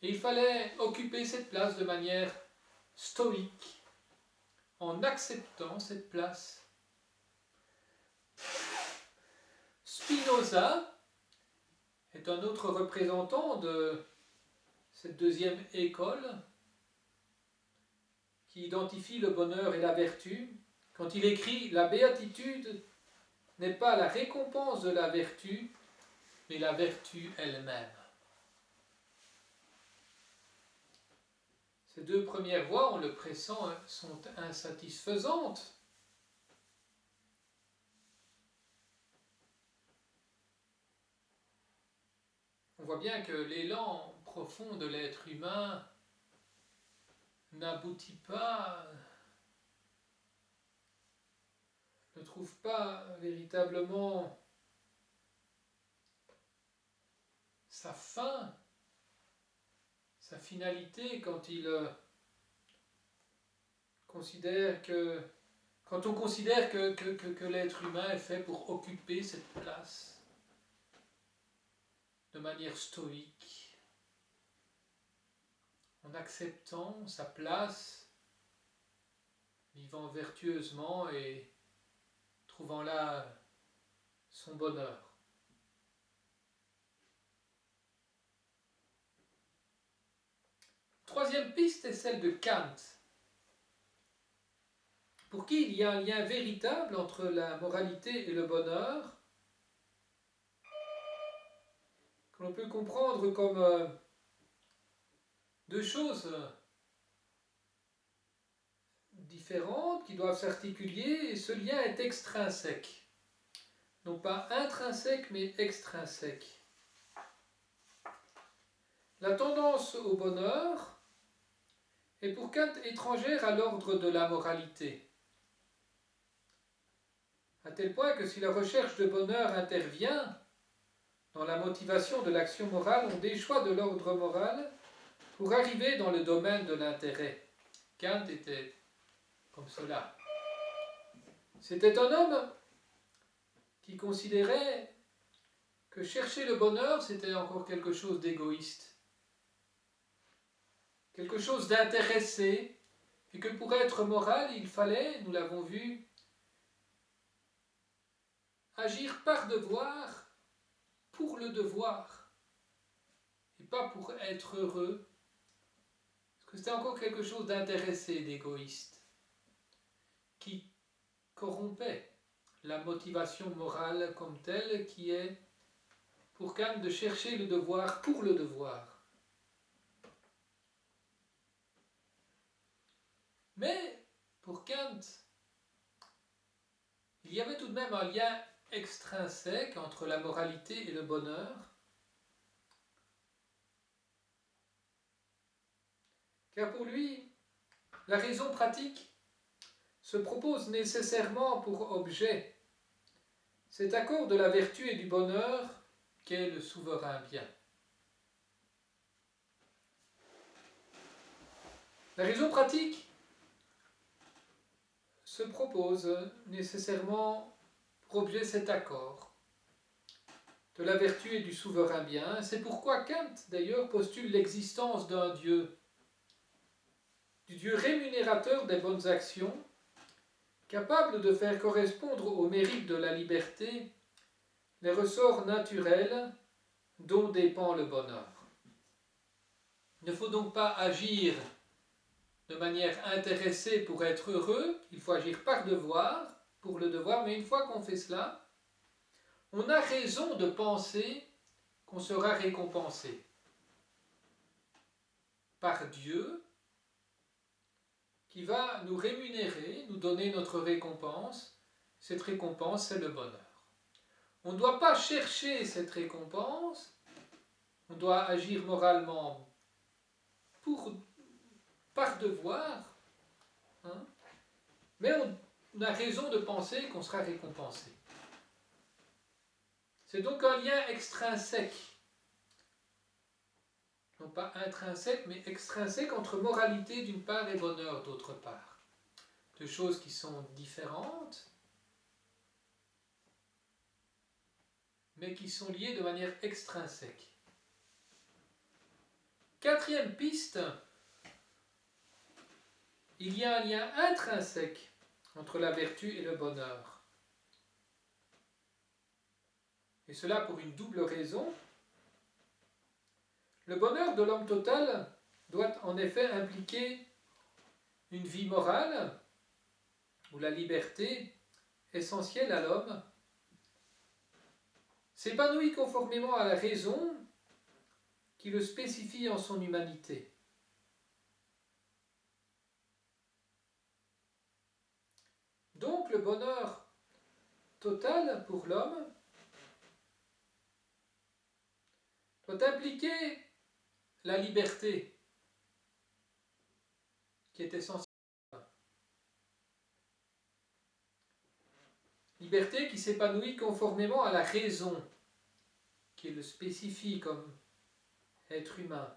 Et il fallait occuper cette place de manière stoïque, en acceptant cette place. Spinoza est un autre représentant de cette deuxième école qui identifie le bonheur et la vertu. Quand il écrit « La béatitude n'est pas la récompense de la vertu, mais la vertu elle-même ». Ces deux premières voies, on le pressent, sont insatisfaisantes. On voit bien que l'élan profond de l'être humain n'aboutit pas, ne trouve pas véritablement sa fin, sa finalité quand quand on considère que l'être humain est fait pour occuper cette place de manière stoïque, en acceptant sa place, vivant vertueusement et trouvant là son bonheur. Troisième piste est celle de Kant, pour qui il y a un lien véritable entre la moralité et le bonheur, que l'on peut comprendre comme deux choses différentes qui doivent s'articuler, et ce lien est extrinsèque. Non pas intrinsèque, mais extrinsèque. La tendance au bonheur est pour Kant étrangère à l'ordre de la moralité. À tel point que si la recherche de bonheur intervient dans la motivation de l'action morale, on déchoit de l'ordre moral pour arriver dans le domaine de l'intérêt. Kant était comme cela. C'était un homme qui considérait que chercher le bonheur, c'était encore quelque chose d'égoïste, quelque chose d'intéressé, et que pour être moral, il fallait, nous l'avons vu, agir par devoir, pour le devoir, et pas pour être heureux, que c'était encore quelque chose d'intéressé, d'égoïste, qui corrompait la motivation morale comme telle, qui est pour Kant de chercher le devoir pour le devoir. Mais pour Kant, il y avait tout de même un lien extrinsèque entre la moralité et le bonheur, car pour lui, la raison pratique se propose nécessairement pour objet cet accord de la vertu et du bonheur qu'est le souverain bien. La raison pratique se propose nécessairement pour objet cet accord de la vertu et du souverain bien. C'est pourquoi Kant, d'ailleurs, postule l'existence d'un Dieu, du Dieu rémunérateur des bonnes actions, capable de faire correspondre au mérite de la liberté les ressorts naturels dont dépend le bonheur. Il ne faut donc pas agir de manière intéressée pour être heureux, il faut agir par devoir, pour le devoir, mais une fois qu'on fait cela, on a raison de penser qu'on sera récompensé par Dieu, qui va nous rémunérer, nous donner notre récompense. Cette récompense, c'est le bonheur. On ne doit pas chercher cette récompense, on doit agir moralement par devoir, hein, mais on a raison de penser qu'on sera récompensé. C'est donc un lien extrinsèque, non pas intrinsèque, mais extrinsèque entre moralité d'une part et bonheur d'autre part. Deux choses qui sont différentes, mais qui sont liées de manière extrinsèque. Quatrième piste, il y a un lien intrinsèque entre la vertu et le bonheur. Et cela pour une double raison. Le bonheur de l'homme total doit en effet impliquer une vie morale, ou la liberté, essentielle à l'homme, s'épanouit conformément à la raison qui le spécifie en son humanité. Donc le bonheur total pour l'homme doit impliquer la liberté qui est essentielle. Liberté qui s'épanouit conformément à la raison qui le spécifie comme être humain.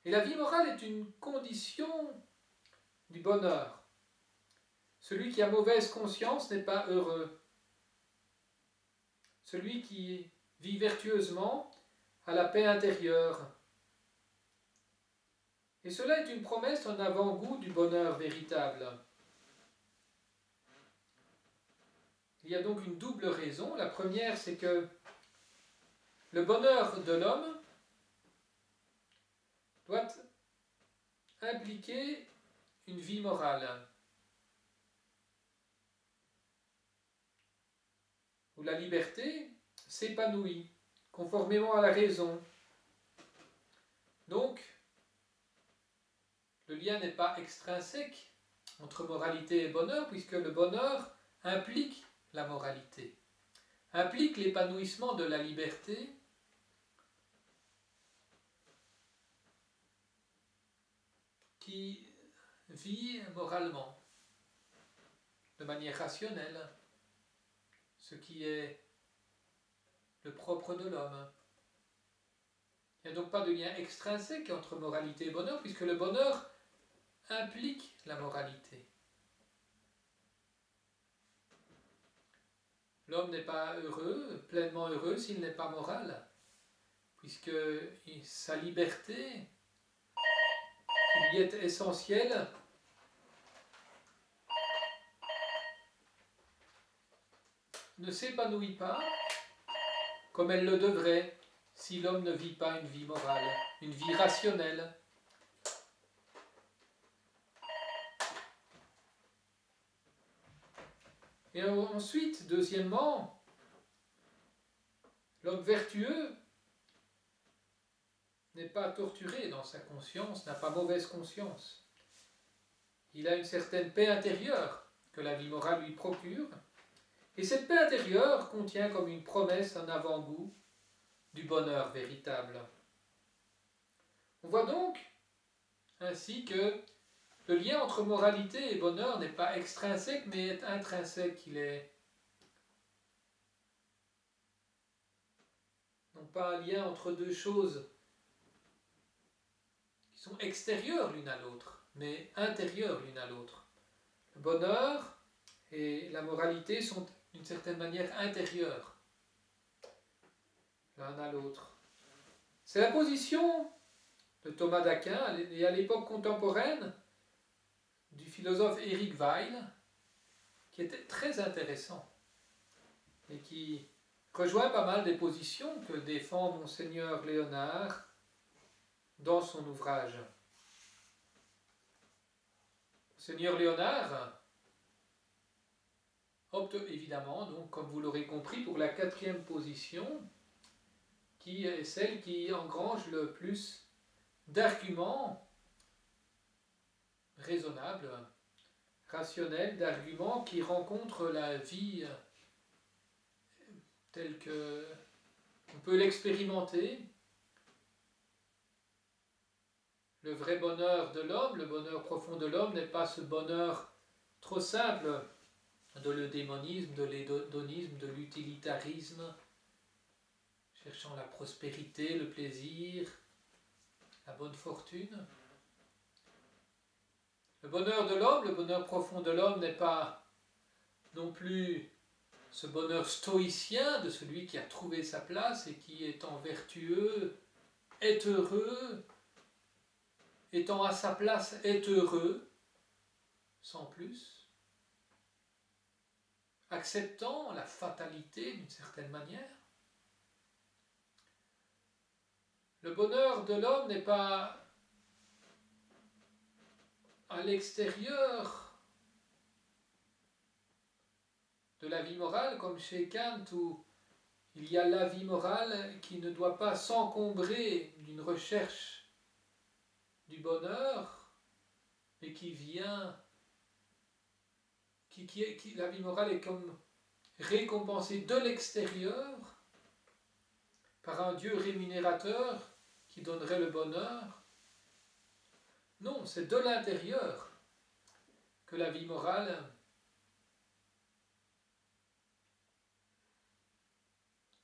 Et la vie morale est une condition du bonheur. Celui qui a mauvaise conscience n'est pas heureux. Celui qui vit vertueusement a la paix intérieure. Et cela est une promesse, un avant-goût du bonheur véritable. Il y a donc une double raison. La première, c'est que le bonheur de l'homme doit impliquer une vie morale, où la liberté s'épanouit conformément à la raison. Donc, le lien n'est pas extrinsèque entre moralité et bonheur, puisque le bonheur implique la moralité, implique l'épanouissement de la liberté, qui vit moralement, de manière rationnelle, ce qui est le propre de l'homme. Il n'y a donc pas de lien extrinsèque entre moralité et bonheur, puisque le bonheur implique la moralité. L'homme n'est pas heureux, pleinement heureux, s'il n'est pas moral, puisque sa liberté, qui lui est essentielle, ne s'épanouit pas comme elle le devrait, si l'homme ne vit pas une vie morale, une vie rationnelle. Et ensuite, deuxièmement, l'homme vertueux n'est pas torturé dans sa conscience, n'a pas mauvaise conscience. Il a une certaine paix intérieure que la vie morale lui procure, et cette paix intérieure contient comme une promesse un avant-goût du bonheur véritable. On voit donc ainsi que le lien entre moralité et bonheur n'est pas extrinsèque, mais est intrinsèque. Il est non pas un lien entre deux choses qui sont extérieures l'une à l'autre, mais intérieures l'une à l'autre. Le bonheur et la moralité sont d'une certaine manière intérieures l'un à l'autre. C'est la position de Thomas d'Aquin et à l'époque contemporaine du philosophe Éric Weil, qui était très intéressant et qui rejoint pas mal des positions que défend Monseigneur Léonard dans son ouvrage. Monseigneur Léonard opte évidemment, donc, comme vous l'aurez compris, pour la quatrième position, qui est celle qui engrange le plus d'arguments raisonnables, rationnels, d'arguments qui rencontrent la vie telle que on peut l'expérimenter. Le vrai bonheur de l'homme, le bonheur profond de l'homme n'est pas ce bonheur trop simple de l'eudémonisme, de l'hédonisme, de l'utilitarisme, cherchant la prospérité, le plaisir, la bonne fortune. Le bonheur de l'homme, le bonheur profond de l'homme n'est pas non plus ce bonheur stoïcien de celui qui a trouvé sa place et qui, étant vertueux, est heureux, étant à sa place, est heureux, sans plus, acceptant la fatalité d'une certaine manière. Le bonheur de l'homme n'est pas à l'extérieur de la vie morale, comme chez Kant, où il y a la vie morale qui ne doit pas s'encombrer d'une recherche du bonheur, mais qui vient, la vie morale est comme récompensée de l'extérieur par un Dieu rémunérateur qui donnerait le bonheur. Non, c'est de l'intérieur que la vie morale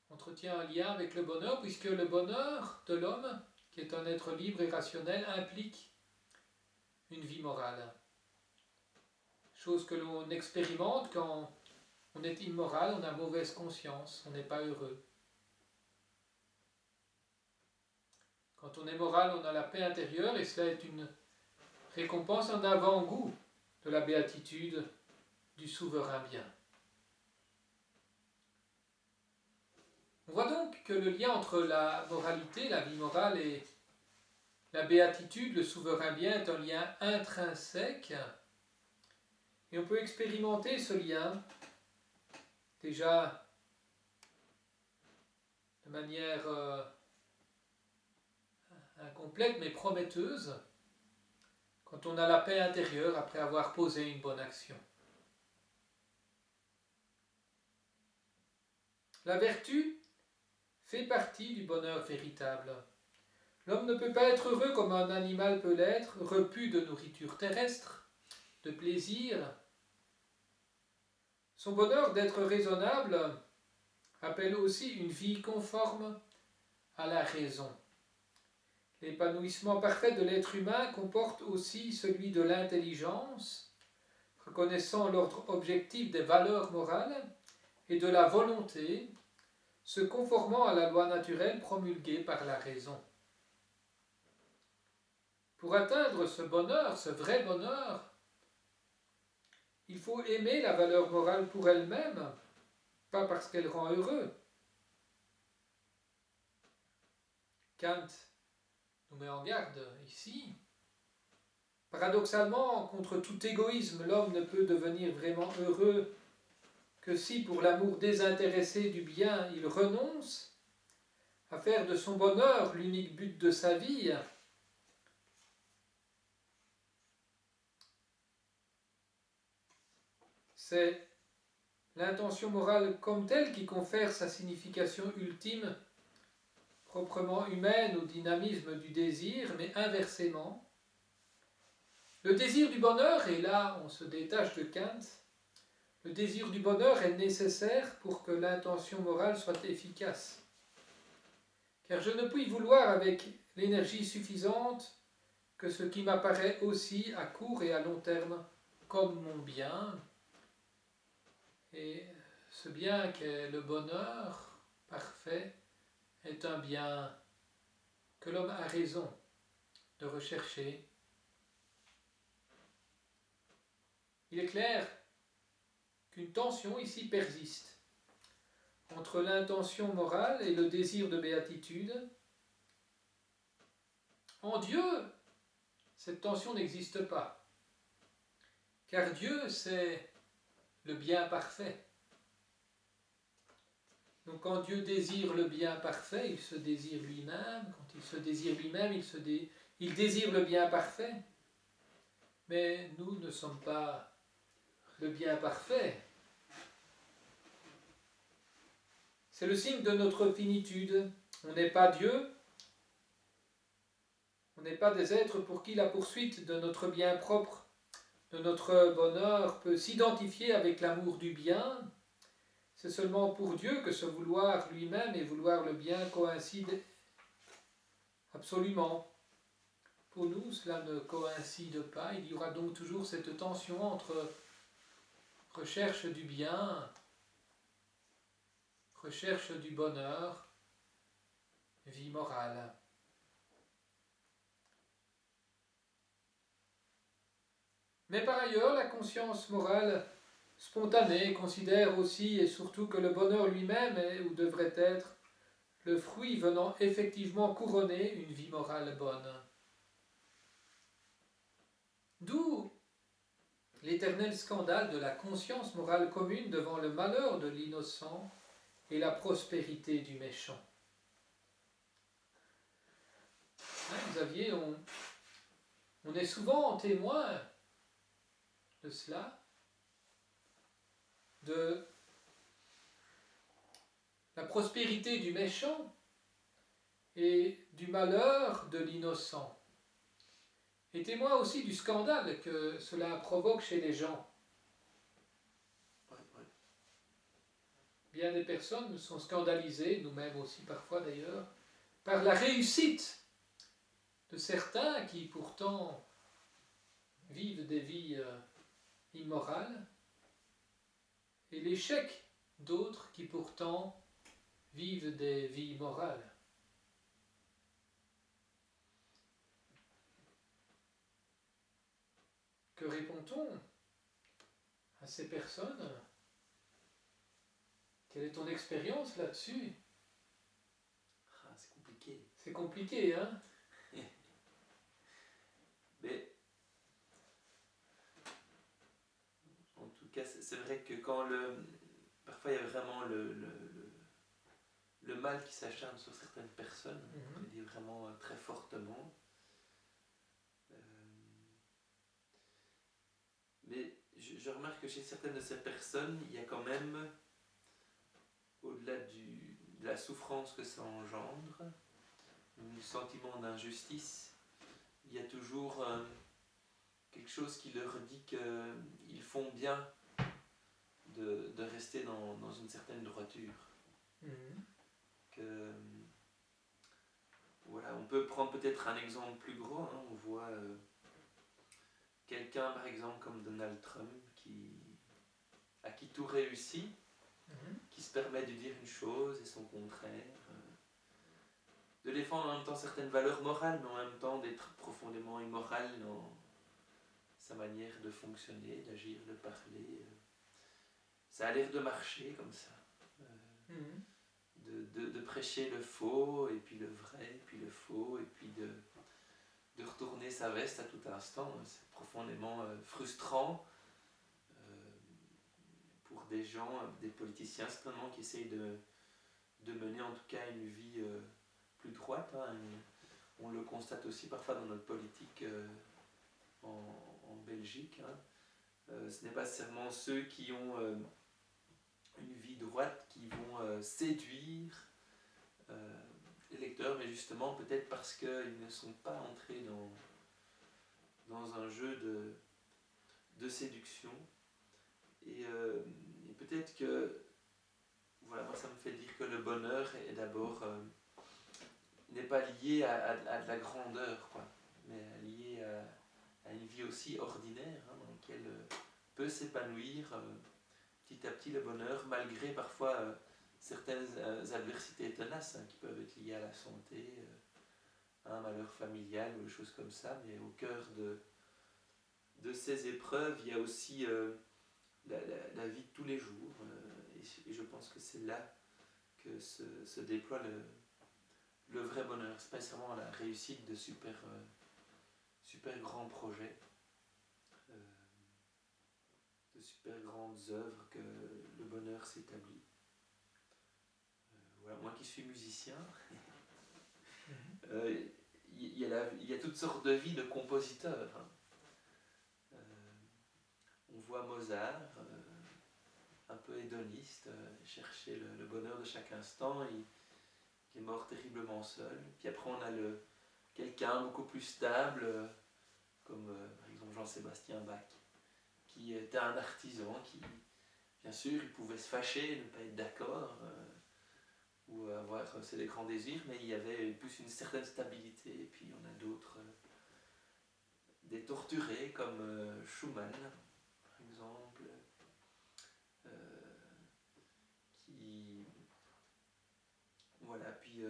entretient un lien avec le bonheur, puisque le bonheur de l'homme, qui est un être libre et rationnel, implique une vie morale. Chose que l'on expérimente quand on est immoral, on a mauvaise conscience, on n'est pas heureux. Quand on est moral, on a la paix intérieure, et cela est une récompense, un avant-goût de la béatitude du souverain bien. On voit donc que le lien entre la moralité, la vie morale et la béatitude, le souverain bien, est un lien intrinsèque. Et on peut expérimenter ce lien déjà de manière incomplète mais prometteuse quand on a la paix intérieure après avoir posé une bonne action. La vertu fait partie du bonheur véritable. L'homme ne peut pas être heureux comme un animal peut l'être, repu de nourriture terrestre, de plaisir. Son bonheur d'être raisonnable appelle aussi une vie conforme à la raison. L'épanouissement parfait de l'être humain comporte aussi celui de l'intelligence, reconnaissant l'ordre objectif des valeurs morales, et de la volonté, se conformant à la loi naturelle promulguée par la raison. Pour atteindre ce bonheur, ce vrai bonheur, il faut aimer la valeur morale pour elle-même, pas parce qu'elle rend heureux. Kant nous met en garde ici. Paradoxalement, contre tout égoïsme, l'homme ne peut devenir vraiment heureux que si, pour l'amour désintéressé du bien, il renonce à faire de son bonheur l'unique but de sa vie. C'est l'intention morale comme telle qui confère sa signification ultime, proprement humaine au dynamisme du désir, mais inversement. Le désir du bonheur, et là on se détache de Kant, le désir du bonheur est nécessaire pour que l'intention morale soit efficace. Car je ne puis vouloir avec l'énergie suffisante que ce qui m'apparaît aussi à court et à long terme comme mon bien, et ce bien qu'est le bonheur parfait est un bien que l'homme a raison de rechercher. Il est clair qu'une tension ici persiste entre l'intention morale et le désir de béatitude. En Dieu, cette tension n'existe pas, car Dieu, c'est le bien parfait. Donc quand Dieu désire le bien parfait, il se désire lui-même. Quand il se désire lui-même, il désire le bien parfait. Mais nous ne sommes pas le bien parfait. C'est le signe de notre finitude. On n'est pas Dieu. On n'est pas des êtres pour qui la poursuite de notre bien propre, de notre bonheur, peut s'identifier avec l'amour du bien. C'est seulement pour Dieu que se vouloir lui-même et vouloir le bien coïncident absolument. Pour nous, cela ne coïncide pas. Il y aura donc toujours cette tension entre recherche du bien, recherche du bonheur, vie morale. Mais par ailleurs, la conscience morale spontanée considère aussi et surtout que le bonheur lui-même est ou devrait être le fruit venant effectivement couronner une vie morale bonne. D'où l'éternel scandale de la conscience morale commune devant le malheur de l'innocent et la prospérité du méchant. Xavier, on est souvent témoin de cela, de la prospérité du méchant et du malheur de l'innocent. Et témoin aussi du scandale que cela provoque chez les gens. Bien des personnes sont scandalisées, nous-mêmes aussi parfois d'ailleurs, par la réussite de certains qui pourtant vivent des vies immorales et l'échec d'autres qui pourtant vivent des vies morales. Que répond-on à ces personnes? Quelle est ton expérience là-dessus? C'est compliqué. C'est compliqué, hein? Mais en tout cas, c'est vrai que quand parfois il y a vraiment le mal qui s'acharne sur certaines personnes, on peut dire vraiment très fortement. Mais je remarque que chez certaines de ces personnes, il y a quand même, au-delà de la souffrance que ça engendre, du sentiment d'injustice, il y a toujours quelque chose qui leur dit qu'ils font bien de rester dans une certaine droiture. Que, voilà, on peut prendre peut-être un exemple plus gros, hein, on voit quelqu'un par exemple comme Donald Trump à qui tout réussit, qui se permet de dire une chose et son contraire, de défendre en même temps certaines valeurs morales, mais en même temps d'être profondément immoral dans sa manière de fonctionner, d'agir, de parler. Ça a l'air de marcher comme ça, de prêcher le faux, et puis le vrai, et puis le faux, et puis de retourner sa veste à tout instant. C'est profondément frustrant pour des gens, des politiciens certainement, qui essayent de mener en tout cas une vie plus droite. Hein. On le constate aussi parfois dans notre politique en Belgique. Hein. Ce n'est pas seulement ceux qui ont une vie droite qui vont séduire l'électeur, mais justement peut-être parce qu'ils ne sont pas entrés dans un jeu de séduction. Et peut-être que, voilà, moi ça me fait dire que le bonheur est d'abord, n'est pas lié à de la grandeur, quoi, mais lié à une vie aussi ordinaire, hein, dans laquelle peut s'épanouir petit à petit le bonheur, malgré parfois certaines adversités tenaces hein, qui peuvent être liées à la santé, à un malheur familial ou des choses comme ça, mais au cœur de ces épreuves, il y a aussi la vie de tous les jours, et je pense que c'est là que se déploie le vrai bonheur. C'est pas nécessairement la réussite de super grands projets, de super grandes œuvres que le bonheur s'établit. Voilà, moi qui suis musicien, il y a toutes sortes de vies de compositeurs. Hein. On voit Mozart, un peu hédoniste, chercher le bonheur de chaque instant. Il est mort terriblement seul. Puis après on a quelqu'un beaucoup plus stable, comme par exemple Jean-Sébastien Bach, qui était un artisan, qui bien sûr il pouvait se fâcher, ne pas être d'accord, ou avoir ses grands désirs, mais il y avait plus une certaine stabilité. Et puis on a d'autres, des torturés comme Schumann, par exemple, qui... Voilà, puis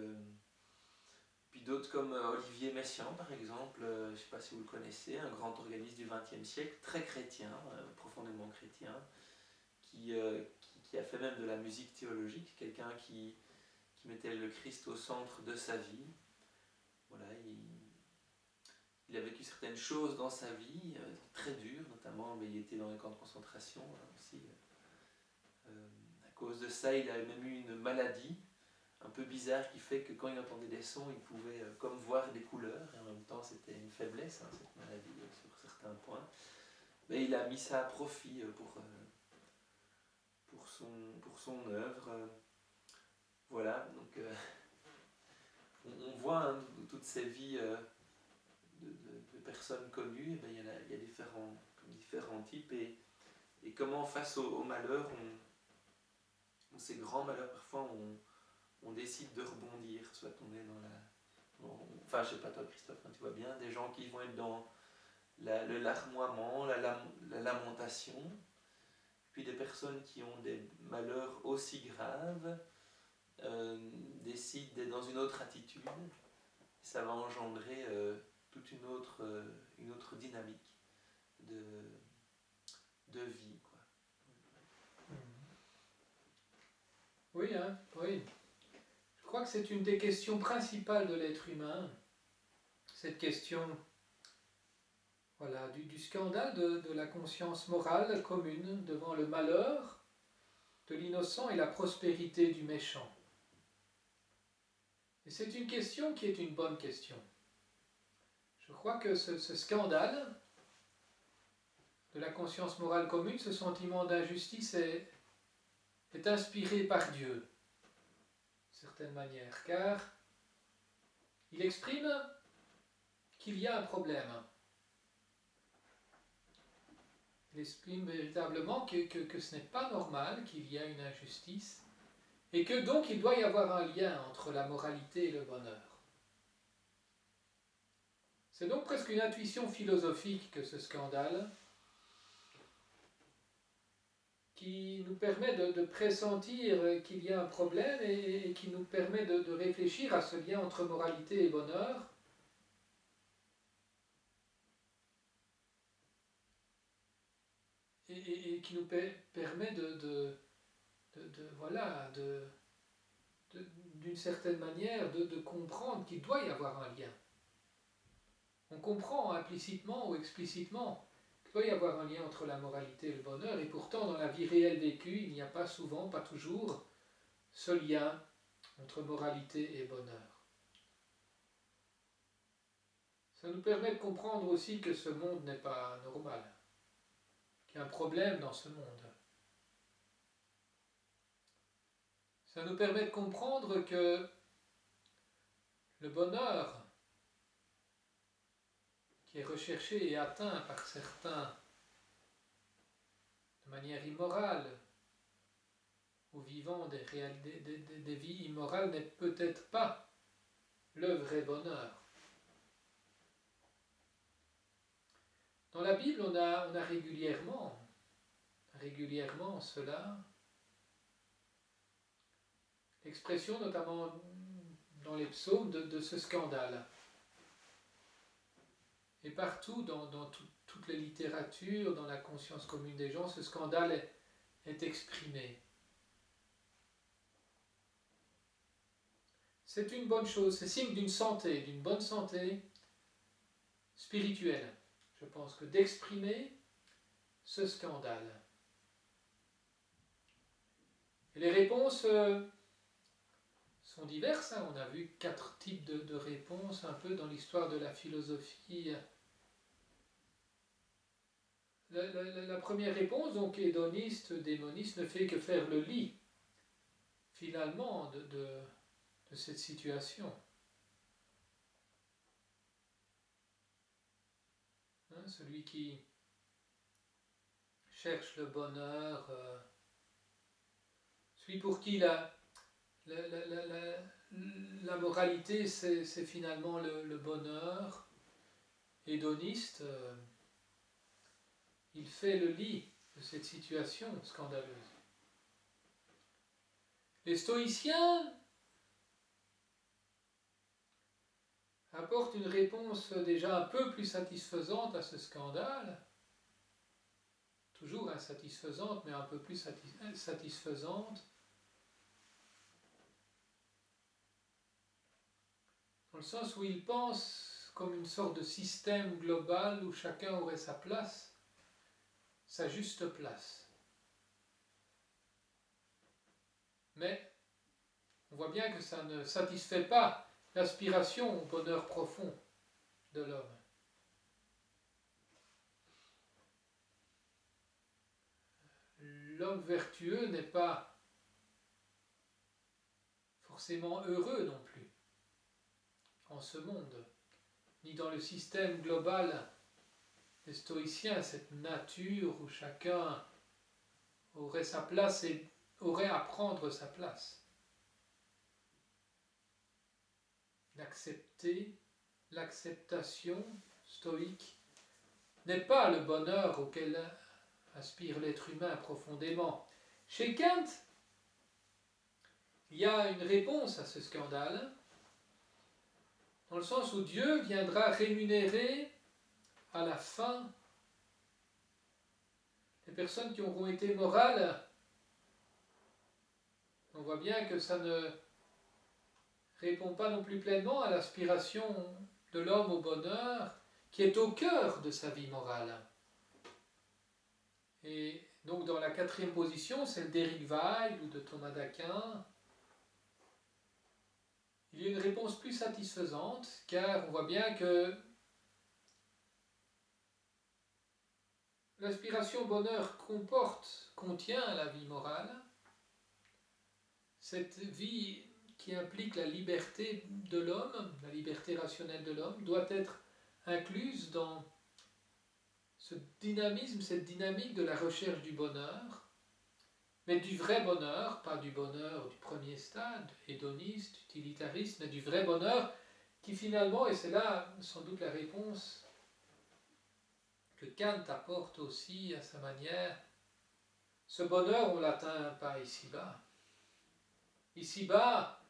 d'autres comme Olivier Messiaen, par exemple, je ne sais pas si vous le connaissez, un grand organiste du XXe siècle, très chrétien, profondément chrétien, qui a fait même de la musique théologique, quelqu'un qui mettait le Christ au centre de sa vie. Voilà, il a vécu certaines choses dans sa vie, très dures, notamment, mais il était dans les camps de concentration aussi. À cause de ça, il a même eu une maladie un peu bizarre qui fait que quand il entendait des sons, il pouvait comme voir des couleurs, et en même temps c'était une faiblesse, hein, cette maladie, sur certains points. Mais il a mis ça à profit pour son œuvre. Voilà, donc on voit hein, toutes ces vies de personnes connues, et bien, il y a différents types, et comment face au malheur, ces grands malheurs, parfois on décide de rebondir, soit on est enfin je sais pas toi Christophe, hein, tu vois bien, des gens qui vont être dans le larmoiement, la lamentation, puis des personnes qui ont des malheurs aussi graves, décident d'être dans une autre attitude, et ça va engendrer toute une autre dynamique de vie, quoi. Oui, hein, oui. Je crois que c'est une des questions principales de l'être humain, cette question voilà, du scandale de la conscience morale commune devant le malheur de l'innocent et la prospérité du méchant. Et c'est une question qui est une bonne question. Je crois que ce scandale de la conscience morale commune, ce sentiment d'injustice est inspiré par Dieu, d'une certaine manière, car il exprime qu'il y a un problème. Il exprime véritablement que ce n'est pas normal, qu'il y a une injustice, et que donc il doit y avoir un lien entre la moralité et le bonheur. C'est donc presque une intuition philosophique que ce scandale, qui nous permet de pressentir qu'il y a un problème et qui nous permet de réfléchir à ce lien entre moralité et bonheur. Et qui nous permet d'une certaine manière de comprendre qu'il doit y avoir un lien. On comprend implicitement ou explicitement qu'il doit y avoir un lien entre la moralité et le bonheur, et pourtant dans la vie réelle vécue, il n'y a pas souvent, pas toujours, ce lien entre moralité et bonheur. Ça nous permet de comprendre aussi que ce monde n'est pas normal, qu'il y a un problème dans ce monde. Ça nous permet de comprendre que le bonheur qui est recherché et atteint par certains de manière immorale, ou vivant des vies immorales, n'est peut-être pas le vrai bonheur. Dans la Bible, on a régulièrement cela, l'expression notamment dans les psaumes de ce scandale. Et partout, dans toutes les littératures, dans la conscience commune des gens, ce scandale est exprimé. C'est une bonne chose, c'est signe d'une bonne santé spirituelle. Je pense que d'exprimer ce scandale. Et les réponses sont diverses. On a vu 4 types de réponses un peu dans l'histoire de la philosophie. La première réponse, donc hédoniste, démoniste, ne fait que faire le lit, finalement, de cette situation. Celui qui cherche le bonheur, celui pour qui la moralité c'est finalement le bonheur, hédoniste, il fait le lit de cette situation scandaleuse. Les stoïciens apportent une réponse déjà un peu plus satisfaisante à ce scandale, toujours insatisfaisante, mais un peu plus satisfaisante, dans le sens où ils pensent comme une sorte de système global où chacun aurait sa place, sa juste place. Mais on voit bien que ça ne satisfait pas l'aspiration au bonheur profond de l'homme. L'homme vertueux n'est pas forcément heureux non plus en ce monde, ni dans le système global des stoïciens, cette nature où chacun aurait sa place et aurait à prendre sa place. L'acceptation stoïque n'est pas le bonheur auquel aspire l'être humain profondément. Chez Kant, il y a une réponse à ce scandale, dans le sens où Dieu viendra rémunérer à la fin les personnes qui auront été morales. On voit bien que ça ne répond pas non plus pleinement à l'aspiration de l'homme au bonheur qui est au cœur de sa vie morale. Et donc dans la 4e position, celle d'Éric Weil ou de Thomas d'Aquin, il y a une réponse plus satisfaisante, car on voit bien que l'aspiration au bonheur contient la vie morale, cette vie qui implique la liberté de l'homme, la liberté rationnelle de l'homme, doit être incluse dans ce dynamisme, cette dynamique de la recherche du bonheur, mais du vrai bonheur, pas du bonheur du premier stade, hédoniste, utilitariste, mais du vrai bonheur qui finalement, et c'est là sans doute la réponse que Kant apporte aussi à sa manière, ce bonheur on ne l'atteint pas ici-bas. Ici-bas,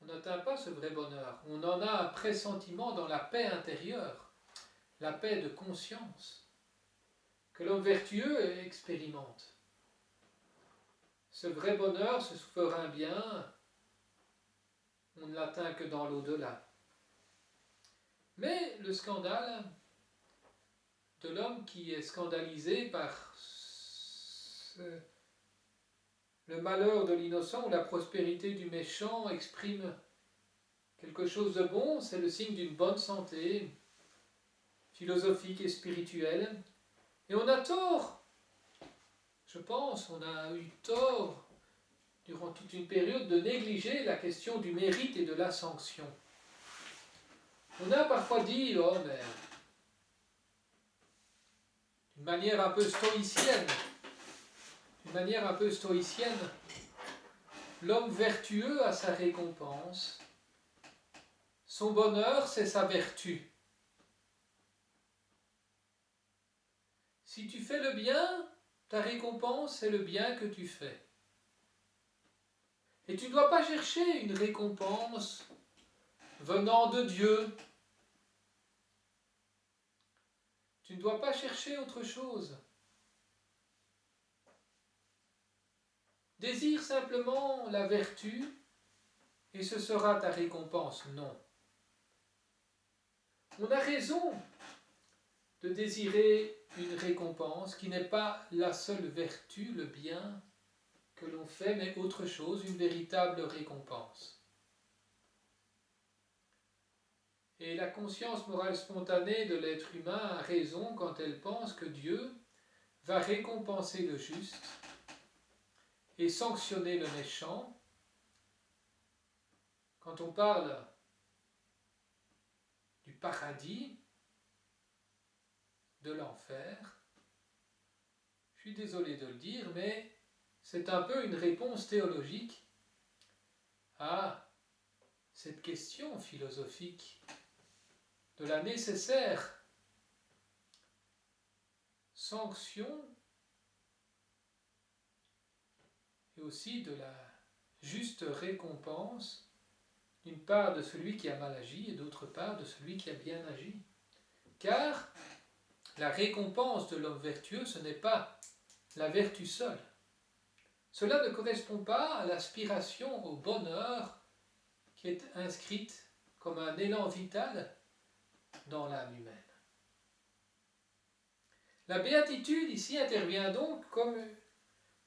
on n'atteint pas ce vrai bonheur. On en a un pressentiment dans la paix intérieure, la paix de conscience, que l'homme vertueux expérimente. ce vrai bonheur, ce souverain bien, on ne l'atteint que dans l'au-delà. Mais le scandale de l'homme qui est scandalisé par le malheur de l'innocent ou la prospérité du méchant exprime quelque chose de bon, c'est le signe d'une bonne santé philosophique et spirituelle. Et on a tort, je pense, on a eu tort durant toute une période de négliger la question du mérite et de la sanction. On a parfois dit, oh mais d'une manière un peu stoïcienne, l'homme vertueux a sa récompense, son bonheur c'est sa vertu. Si tu fais le bien, ta récompense c'est le bien que tu fais. Et tu ne dois pas chercher une récompense venant de Dieu. Tu ne dois pas chercher autre chose. Désire simplement la vertu et ce sera ta récompense. Non. On a raison de désirer une récompense qui n'est pas la seule vertu, le bien que l'on fait, mais autre chose, une véritable récompense. Et la conscience morale spontanée de l'être humain a raison quand elle pense que Dieu va récompenser le juste et sanctionner le méchant. Quand on parle du paradis, de l'enfer, je suis désolé de le dire, mais c'est un peu une réponse théologique à cette question philosophique de la nécessaire sanction et aussi de la juste récompense, d'une part de celui qui a mal agi et d'autre part de celui qui a bien agi. Car la récompense de l'homme vertueux, ce n'est pas la vertu seule. Cela ne correspond pas à l'aspiration au bonheur qui est inscrite comme un élan vital dans l'âme humaine. La béatitude ici intervient donc comme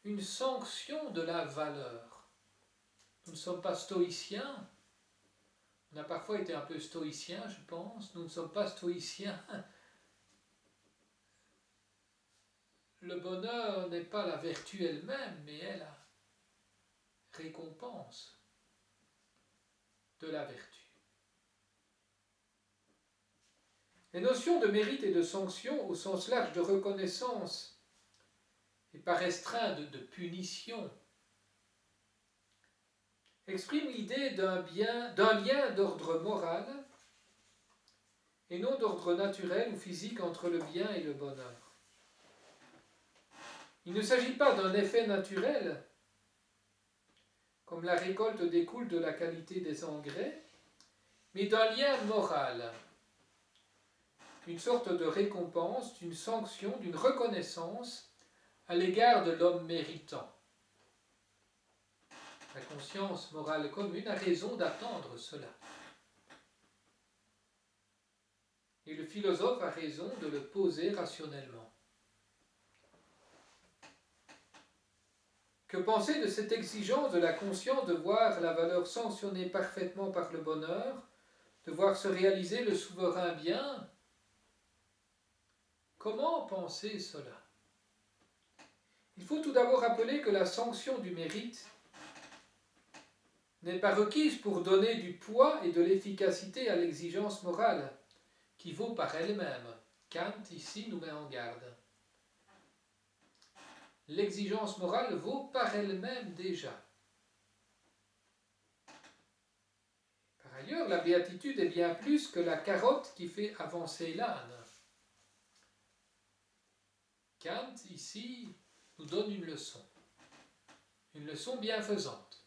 une sanction de la valeur. Nous ne sommes pas stoïciens, on a parfois été un peu stoïciens, je pense, nous ne sommes pas stoïciens. Le bonheur n'est pas la vertu elle-même, mais est la récompense de la vertu. Les notions de mérite et de sanction, au sens large de reconnaissance et par restreint de punition, expriment l'idée d'un lien d'ordre moral et non d'ordre naturel ou physique entre le bien et le bonheur. Il ne s'agit pas d'un effet naturel, comme la récolte découle de la qualité des engrais, mais d'un lien moral, une sorte de récompense, d'une sanction, d'une reconnaissance à l'égard de l'homme méritant. La conscience morale commune a raison d'attendre cela. Et le philosophe a raison de le poser rationnellement. Que penser de cette exigence de la conscience de voir la valeur sanctionnée parfaitement par le bonheur, de voir se réaliser le souverain bien? Comment penser cela? Il faut tout d'abord rappeler que la sanction du mérite n'est pas requise pour donner du poids et de l'efficacité à l'exigence morale, qui vaut par elle-même. Kant, ici, nous met en garde. L'exigence morale vaut par elle-même déjà. Par ailleurs, la béatitude est bien plus que la carotte qui fait avancer l'âne. Kant, ici, nous donne une leçon bienfaisante.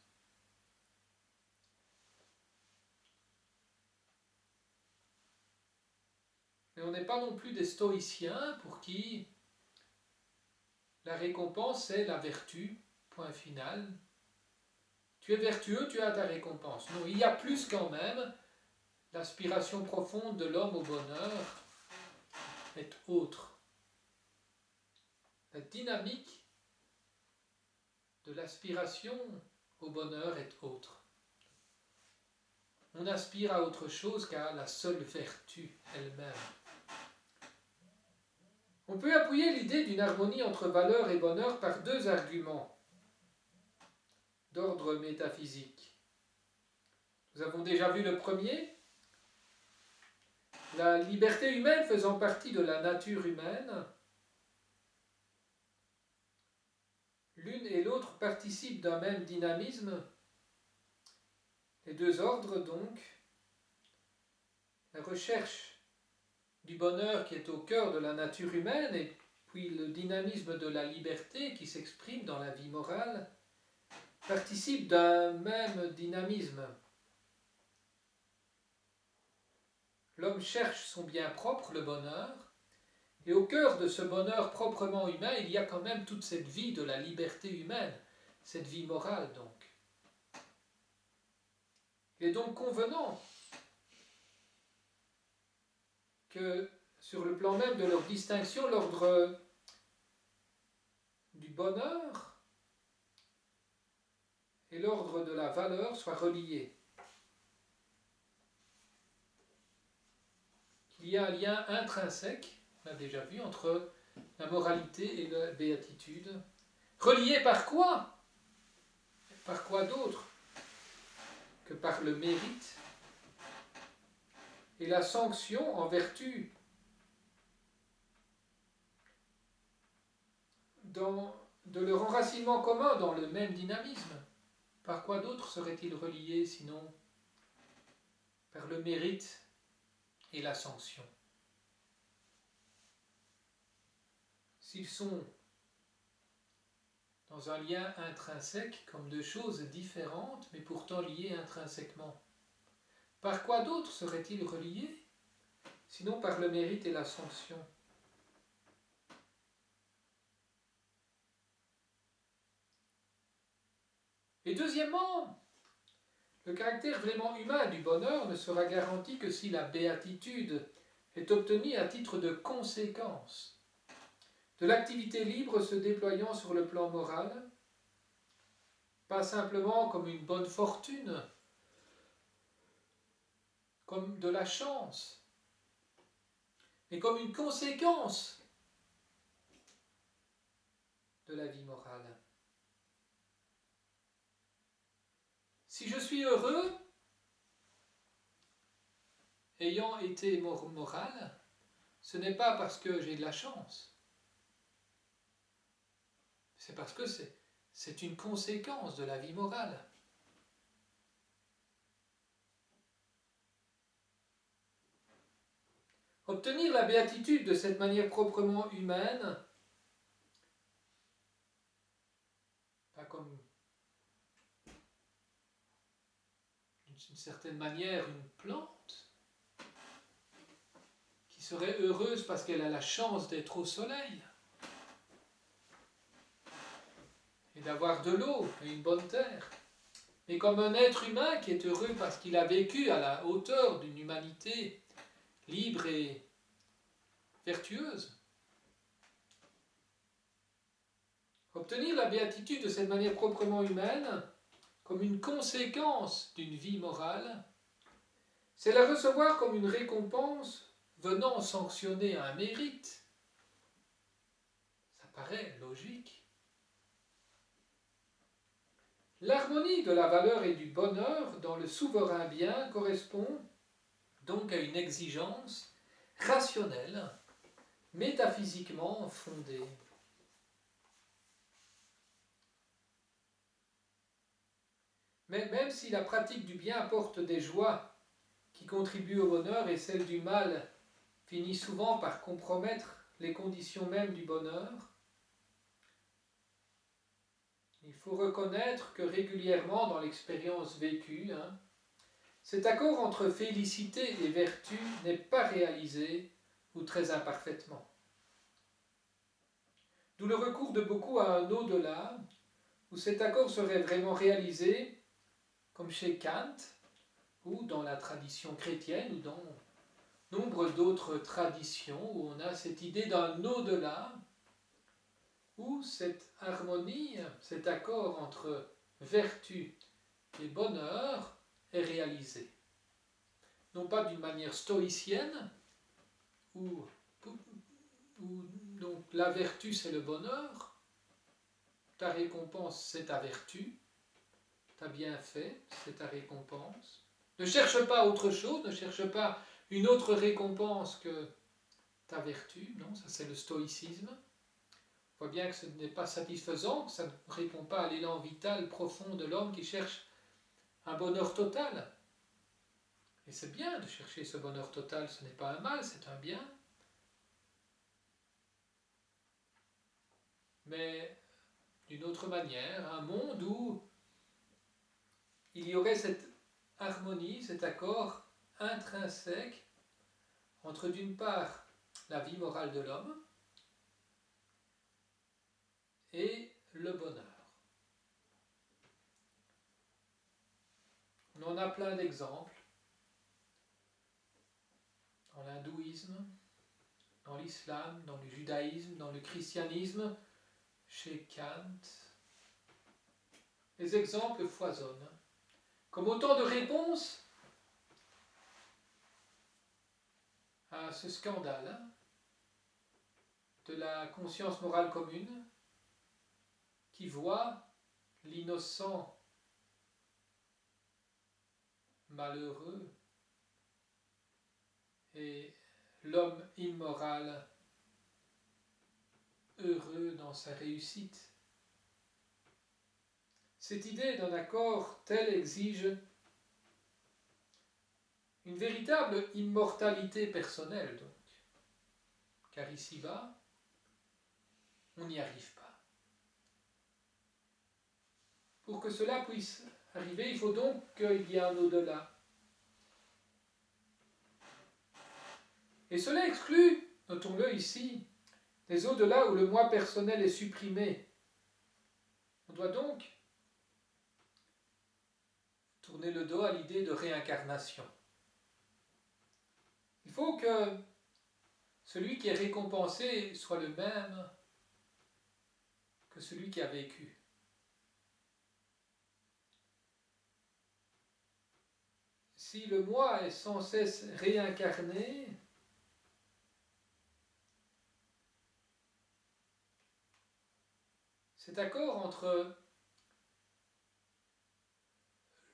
Mais on n'est pas non plus des stoïciens pour qui la récompense est la vertu, point point final. Tu es vertueux, tu as ta récompense. Non, il y a plus quand même. L'aspiration profonde de l'homme au bonheur est autre. La dynamique de l'aspiration au bonheur est autre. On aspire à autre chose qu'à la seule vertu elle-même. On peut appuyer l'idée d'une harmonie entre valeur et bonheur par deux arguments d'ordre métaphysique. Nous avons déjà vu le premier. La liberté humaine faisant partie de la nature humaine, l'une et l'autre participent d'un même dynamisme. Les deux ordres, donc, la recherche du bonheur qui est au cœur de la nature humaine et puis le dynamisme de la liberté qui s'exprime dans la vie morale, participent d'un même dynamisme. L'homme cherche son bien propre, le bonheur, et au cœur de ce bonheur proprement humain, il y a quand même toute cette vie de la liberté humaine, cette vie morale donc. Il est donc convenant que sur le plan même de leur distinction, l'ordre du bonheur et l'ordre de la valeur soient reliés. Il y a un lien intrinsèque, on l'a déjà vu, entre la moralité et la béatitude. Reliés par quoi? Par quoi d'autre que par le mérite et la sanction en vertu de leur enracinement commun dans le même dynamisme. Par quoi d'autre seraient-ils reliés sinon par le mérite et la sanction? S'ils sont dans un lien intrinsèque comme deux choses différentes mais pourtant liées intrinsèquement, par quoi d'autre seraient-ils reliés sinon par le mérite et la sanction? Et deuxièmement, le caractère vraiment humain du bonheur ne sera garanti que si la béatitude est obtenue à titre de conséquence de l'activité libre se déployant sur le plan moral, pas simplement comme une bonne fortune, comme de la chance, mais comme une conséquence de la vie morale. Si je suis heureux, ayant été moral, ce n'est pas parce que j'ai de la chance. C'est parce que c'est une conséquence de la vie morale. Obtenir la béatitude de cette manière proprement humaine, pas comme d'une certaine manière une plante, qui serait heureuse parce qu'elle a la chance d'être au soleil, et d'avoir de l'eau et une bonne terre, mais comme un être humain qui est heureux parce qu'il a vécu à la hauteur d'une humanité libre et vertueuse. Obtenir la béatitude de cette manière proprement humaine, comme une conséquence d'une vie morale, c'est la recevoir comme une récompense venant sanctionner un mérite. Ça paraît logique. L'harmonie de la valeur et du bonheur dans le souverain bien correspond donc à une exigence rationnelle, métaphysiquement fondée. Mais même si la pratique du bien apporte des joies qui contribuent au bonheur et celle du mal finit souvent par compromettre les conditions mêmes du bonheur, il faut reconnaître que régulièrement dans l'expérience vécue, cet accord entre félicité et vertu n'est pas réalisé ou très imparfaitement. D'où le recours de beaucoup à un au-delà, où cet accord serait vraiment réalisé, comme chez Kant, ou dans la tradition chrétienne, ou dans nombre d'autres traditions, où on a cette idée d'un au-delà, où cette harmonie, cet accord entre vertu et bonheur est réalisé. Non pas d'une manière stoïcienne, où donc la vertu c'est le bonheur, ta récompense c'est ta vertu, ta bienfait c'est ta récompense. Ne cherche pas autre chose, ne cherche pas une autre récompense que ta vertu, non, ça c'est le stoïcisme. On voit bien que ce n'est pas satisfaisant, que ça ne répond pas à l'élan vital profond de l'homme qui cherche un bonheur total. Et c'est bien de chercher ce bonheur total, ce n'est pas un mal, c'est un bien. Mais d'une autre manière, un monde où il y aurait cette harmonie, cet accord intrinsèque entre d'une part la vie morale de l'homme et le bonheur. On en a plein d'exemples dans l'hindouisme, dans l'islam, dans le judaïsme, dans le christianisme, chez Kant. Les exemples foisonnent, comme autant de réponses à ce scandale de la conscience morale commune qui voit l'innocent malheureux et l'homme immoral heureux dans sa réussite. Cette idée d'un accord tel exige une véritable immortalité personnelle, donc, car ici-bas, on n'y arrive pas. Pour que cela puisse arriver, il faut donc qu'il y ait un au-delà. Et cela exclut, notons-le ici, des au-delà où le moi personnel est supprimé. On doit donc tourner le dos à l'idée de réincarnation. Il faut que celui qui est récompensé soit le même que celui qui a vécu. Si le moi est sans cesse réincarné, cet accord entre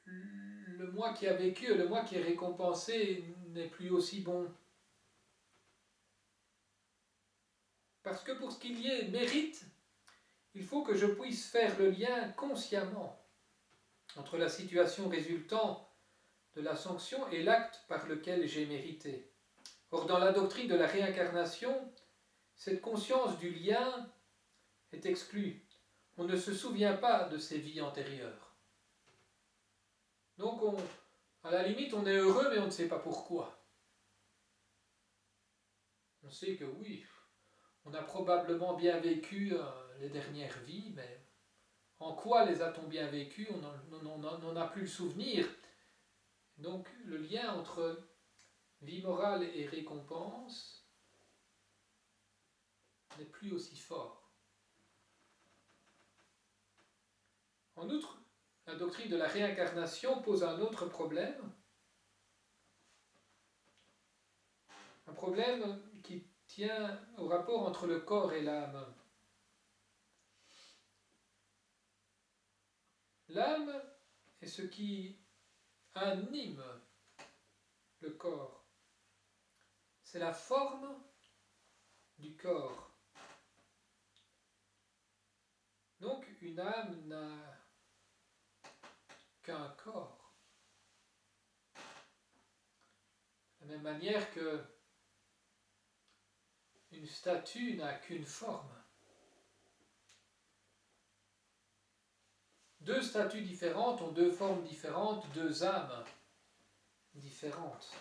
le moi qui a vécu et le moi qui est récompensé n'est plus aussi bon. Parce que pour qu'il y ait mérite, il faut que je puisse faire le lien consciemment entre la situation résultant de la sanction et l'acte par lequel j'ai mérité. Or, dans la doctrine de la réincarnation, cette conscience du lien est exclue. On ne se souvient pas de ses vies antérieures. Donc, à la limite, on est heureux, mais on ne sait pas pourquoi. On sait que oui, on a probablement bien vécu les dernières vies, mais en quoi les a-t-on bien vécues? On n'en a plus le souvenir. Donc, le lien entre vie morale et récompense n'est plus aussi fort. En outre, la doctrine de la réincarnation pose un autre problème. Un problème qui tient au rapport entre le corps et l'âme. L'âme est ce qui anime le corps. C'est la forme du corps. Donc, une âme n'a qu'un corps. De la même manière que une statue n'a qu'une forme. Deux statues différentes ont deux formes différentes, deux âmes différentes.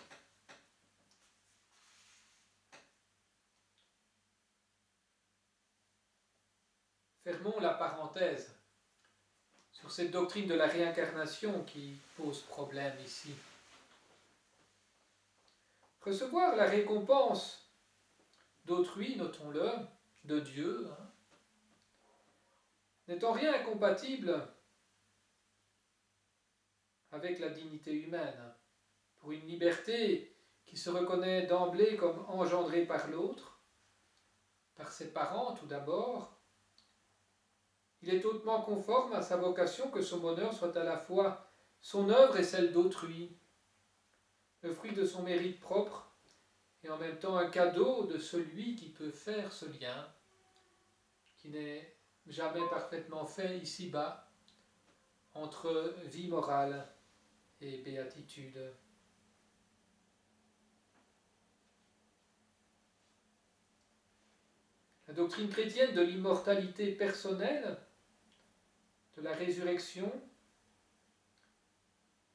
Fermons la parenthèse. sur cette doctrine de la réincarnation qui pose problème ici. Recevoir la récompense d'autrui, notons-le, de Dieu, n'est en rien incompatible avec la dignité humaine. Pour une liberté qui se reconnaît d'emblée comme engendrée par l'autre, par ses parents tout d'abord, il est hautement conforme à sa vocation que son bonheur soit à la fois son œuvre et celle d'autrui, le fruit de son mérite propre et en même temps un cadeau de celui qui peut faire ce lien, qui n'est jamais parfaitement fait ici-bas, entre vie morale et béatitude. La doctrine chrétienne de l'immortalité personnelle, de la résurrection,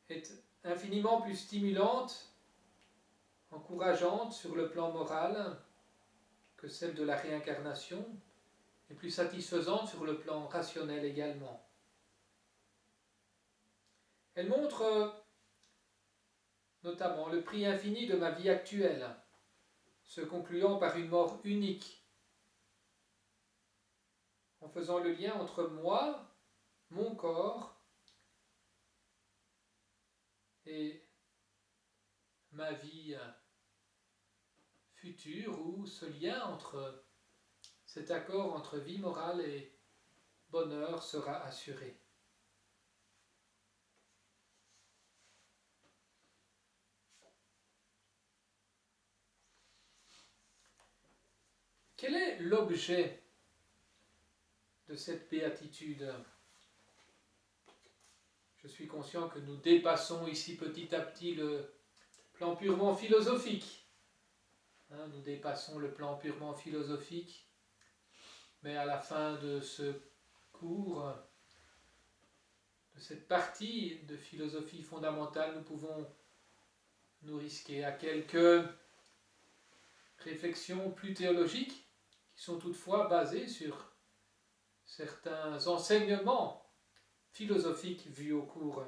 est infiniment plus stimulante, encourageante sur le plan moral que celle de la réincarnation, et plus satisfaisante sur le plan rationnel également. Elle montre notamment le prix infini de ma vie actuelle, se concluant par une mort unique, en faisant le lien entre moi, mon corps, et ma vie future, où ce lien entre cet accord entre vie morale et bonheur sera assuré. Quel est l'objet de cette béatitude? Je suis conscient que nous dépassons ici petit à petit le plan purement philosophique. Nous dépassons le plan purement philosophique, mais à la fin de ce cours, de cette partie de philosophie fondamentale, nous pouvons nous risquer à quelques réflexions plus théologiques, qui sont toutefois basées sur certains enseignements philosophiques vus au cours.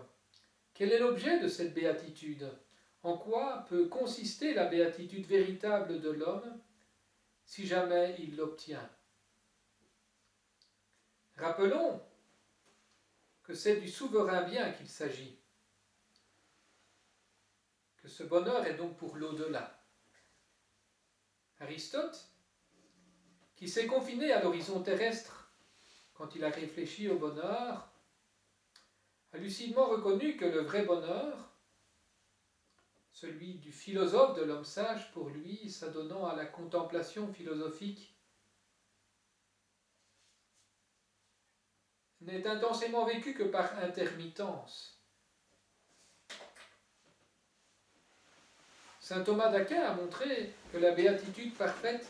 Quel est l'objet de cette béatitude? En quoi peut consister la béatitude véritable de l'homme si jamais il l'obtient? Rappelons que c'est du souverain bien qu'il s'agit, que ce bonheur est donc pour l'au-delà. Aristote, qui s'est confiné à l'horizon terrestre quand il a réfléchi au bonheur, a lucidement reconnu que le vrai bonheur, celui du philosophe de l'homme sage, pour lui, s'adonnant à la contemplation philosophique, n'est intensément vécu que par intermittence. Saint Thomas d'Aquin a montré que la béatitude parfaite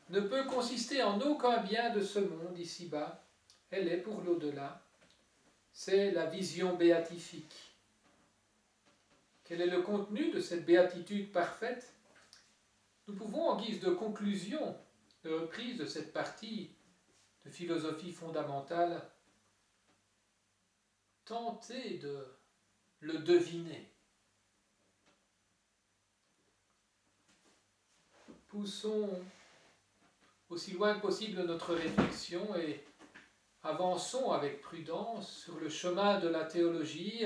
ne peut consister en aucun bien de ce monde ici-bas, elle est pour l'au-delà. C'est la vision béatifique. Quel est le contenu de cette béatitude parfaite? Nous pouvons, en guise de conclusion, de reprise de cette partie de philosophie fondamentale, tenter de le deviner. Poussons aussi loin que possible notre réflexion et avançons avec prudence sur le chemin de la théologie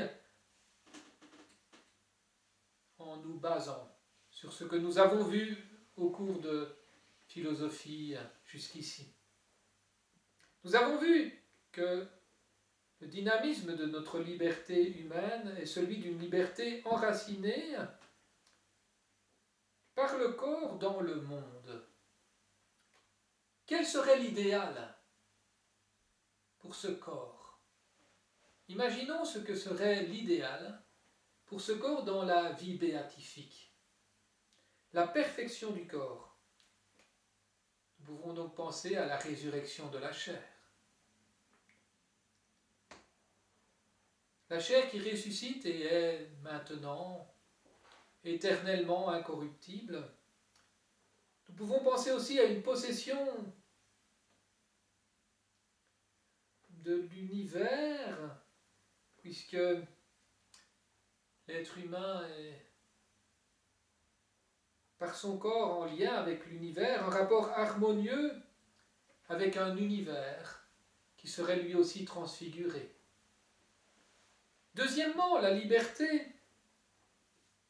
en nous basant sur ce que nous avons vu au cours de philosophie jusqu'ici. Nous avons vu que le dynamisme de notre liberté humaine est celui d'une liberté enracinée par le corps dans le monde. Quel serait l'idéal pour ce corps? Imaginons ce que serait l'idéal pour ce corps dans la vie béatifique. La perfection du corps. Nous pouvons donc penser à la résurrection de la chair. La chair qui ressuscite et est maintenant éternellement incorruptible. Nous pouvons penser aussi à une possession de l'univers, puisque l'être humain est, par son corps, en lien avec l'univers, un rapport harmonieux avec un univers qui serait lui aussi transfiguré. Deuxièmement, la liberté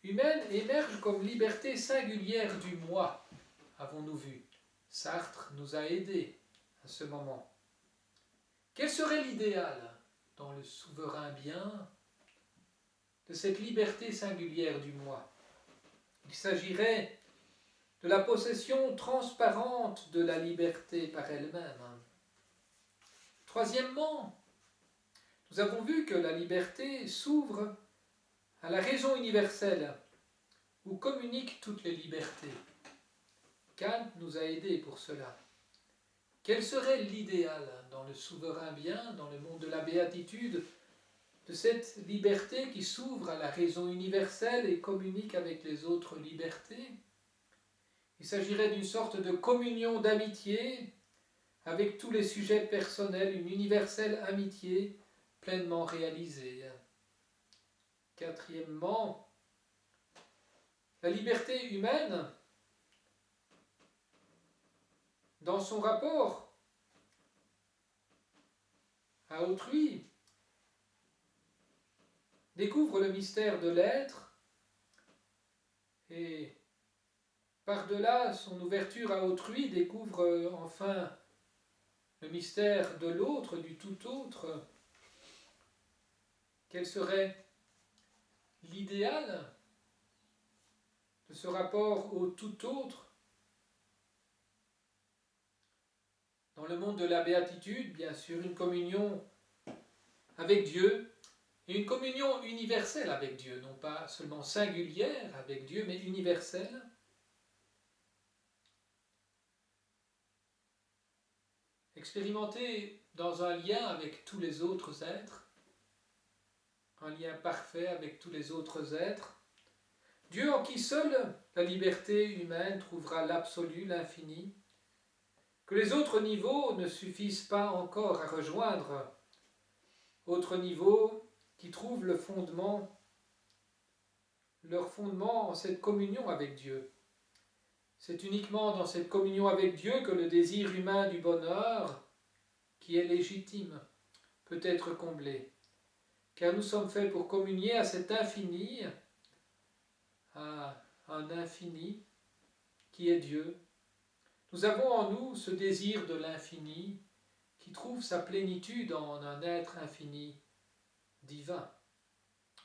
humaine émerge comme liberté singulière du moi, avons-nous vu. Sartre nous a aidés à ce moment. Quel serait l'idéal dans le souverain bien de cette liberté singulière du moi? Il s'agirait de la possession transparente de la liberté par elle-même. Troisièmement, nous avons vu que la liberté s'ouvre à la raison universelle, où communiquent toutes les libertés. Kant nous a aidés pour cela. Quel serait l'idéal dans le souverain bien, dans le monde de la béatitude, de cette liberté qui s'ouvre à la raison universelle et communique avec les autres libertés? Il s'agirait d'une sorte de communion d'amitié avec tous les sujets personnels, une universelle amitié pleinement réalisée. Quatrièmement, la liberté humaine, dans son rapport à autrui, découvre le mystère de l'être et par-delà son ouverture à autrui découvre enfin le mystère de l'autre, du tout autre. Quel serait l'idéal de ce rapport au tout autre? Dans le monde de la béatitude, bien sûr, une communion avec Dieu, et une communion universelle avec Dieu, non pas seulement singulière avec Dieu, mais universelle. Expérimenter dans un lien avec tous les autres êtres, un lien parfait avec tous les autres êtres. Dieu en qui seule la liberté humaine trouvera l'absolu, l'infini, que les autres niveaux ne suffisent pas encore à rejoindre, autres niveaux qui trouvent leur fondement en cette communion avec Dieu. C'est uniquement dans cette communion avec Dieu que le désir humain du bonheur, qui est légitime, peut être comblé. Car nous sommes faits pour communier à cet infini, à un infini qui est Dieu. Nous avons en nous ce désir de l'infini qui trouve sa plénitude en un être infini, divin.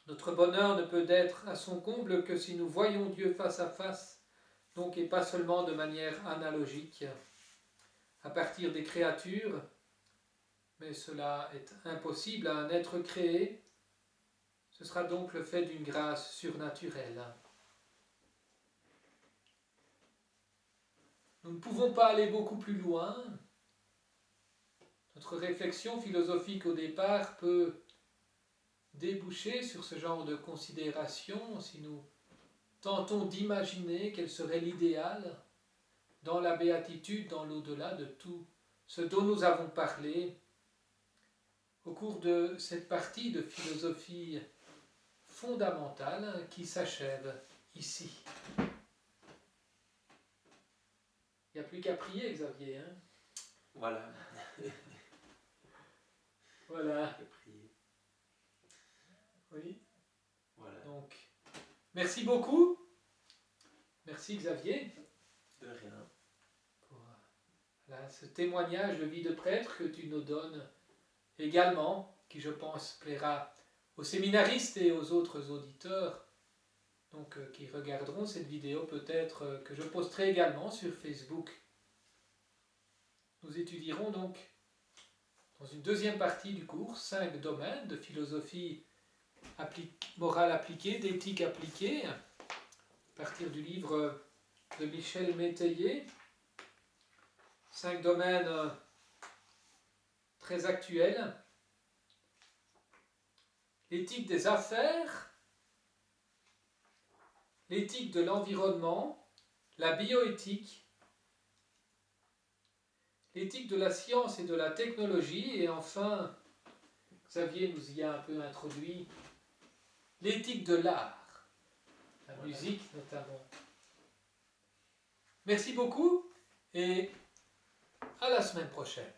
Notre bonheur ne peut être à son comble que si nous voyons Dieu face à face, donc et pas seulement de manière analogique, à partir des créatures, mais cela est impossible à un être créé. Ce sera donc le fait d'une grâce surnaturelle. Nous ne pouvons pas aller beaucoup plus loin. Notre réflexion philosophique au départ peut déboucher sur ce genre de considération si nous tentons d'imaginer quel serait l'idéal dans la béatitude, dans l'au-delà de tout ce dont nous avons parlé au cours de cette partie de philosophie fondamentale qui s'achève ici. Il n'y a plus qu'à prier, Xavier. Hein? Voilà. Voilà. Prier. Oui. Voilà. Donc, merci beaucoup. Merci, Xavier. De rien. Pour voilà, ce témoignage de vie de prêtre que tu nous donnes également, qui je pense plaira aux séminaristes et aux autres auditeurs, donc qui regarderont cette vidéo peut-être que je posterai également sur Facebook. Nous étudierons donc dans une deuxième partie du cours 5 domaines de philosophie morale appliquée, d'éthique appliquée, à partir du livre de Michel Métayer. 5 domaines très actuels. L'éthique des affaires, l'éthique de l'environnement, la bioéthique, l'éthique de la science et de la technologie, et enfin Xavier nous y a un peu introduit. L'éthique de l'art, la musique notamment. Merci beaucoup et à la semaine prochaine.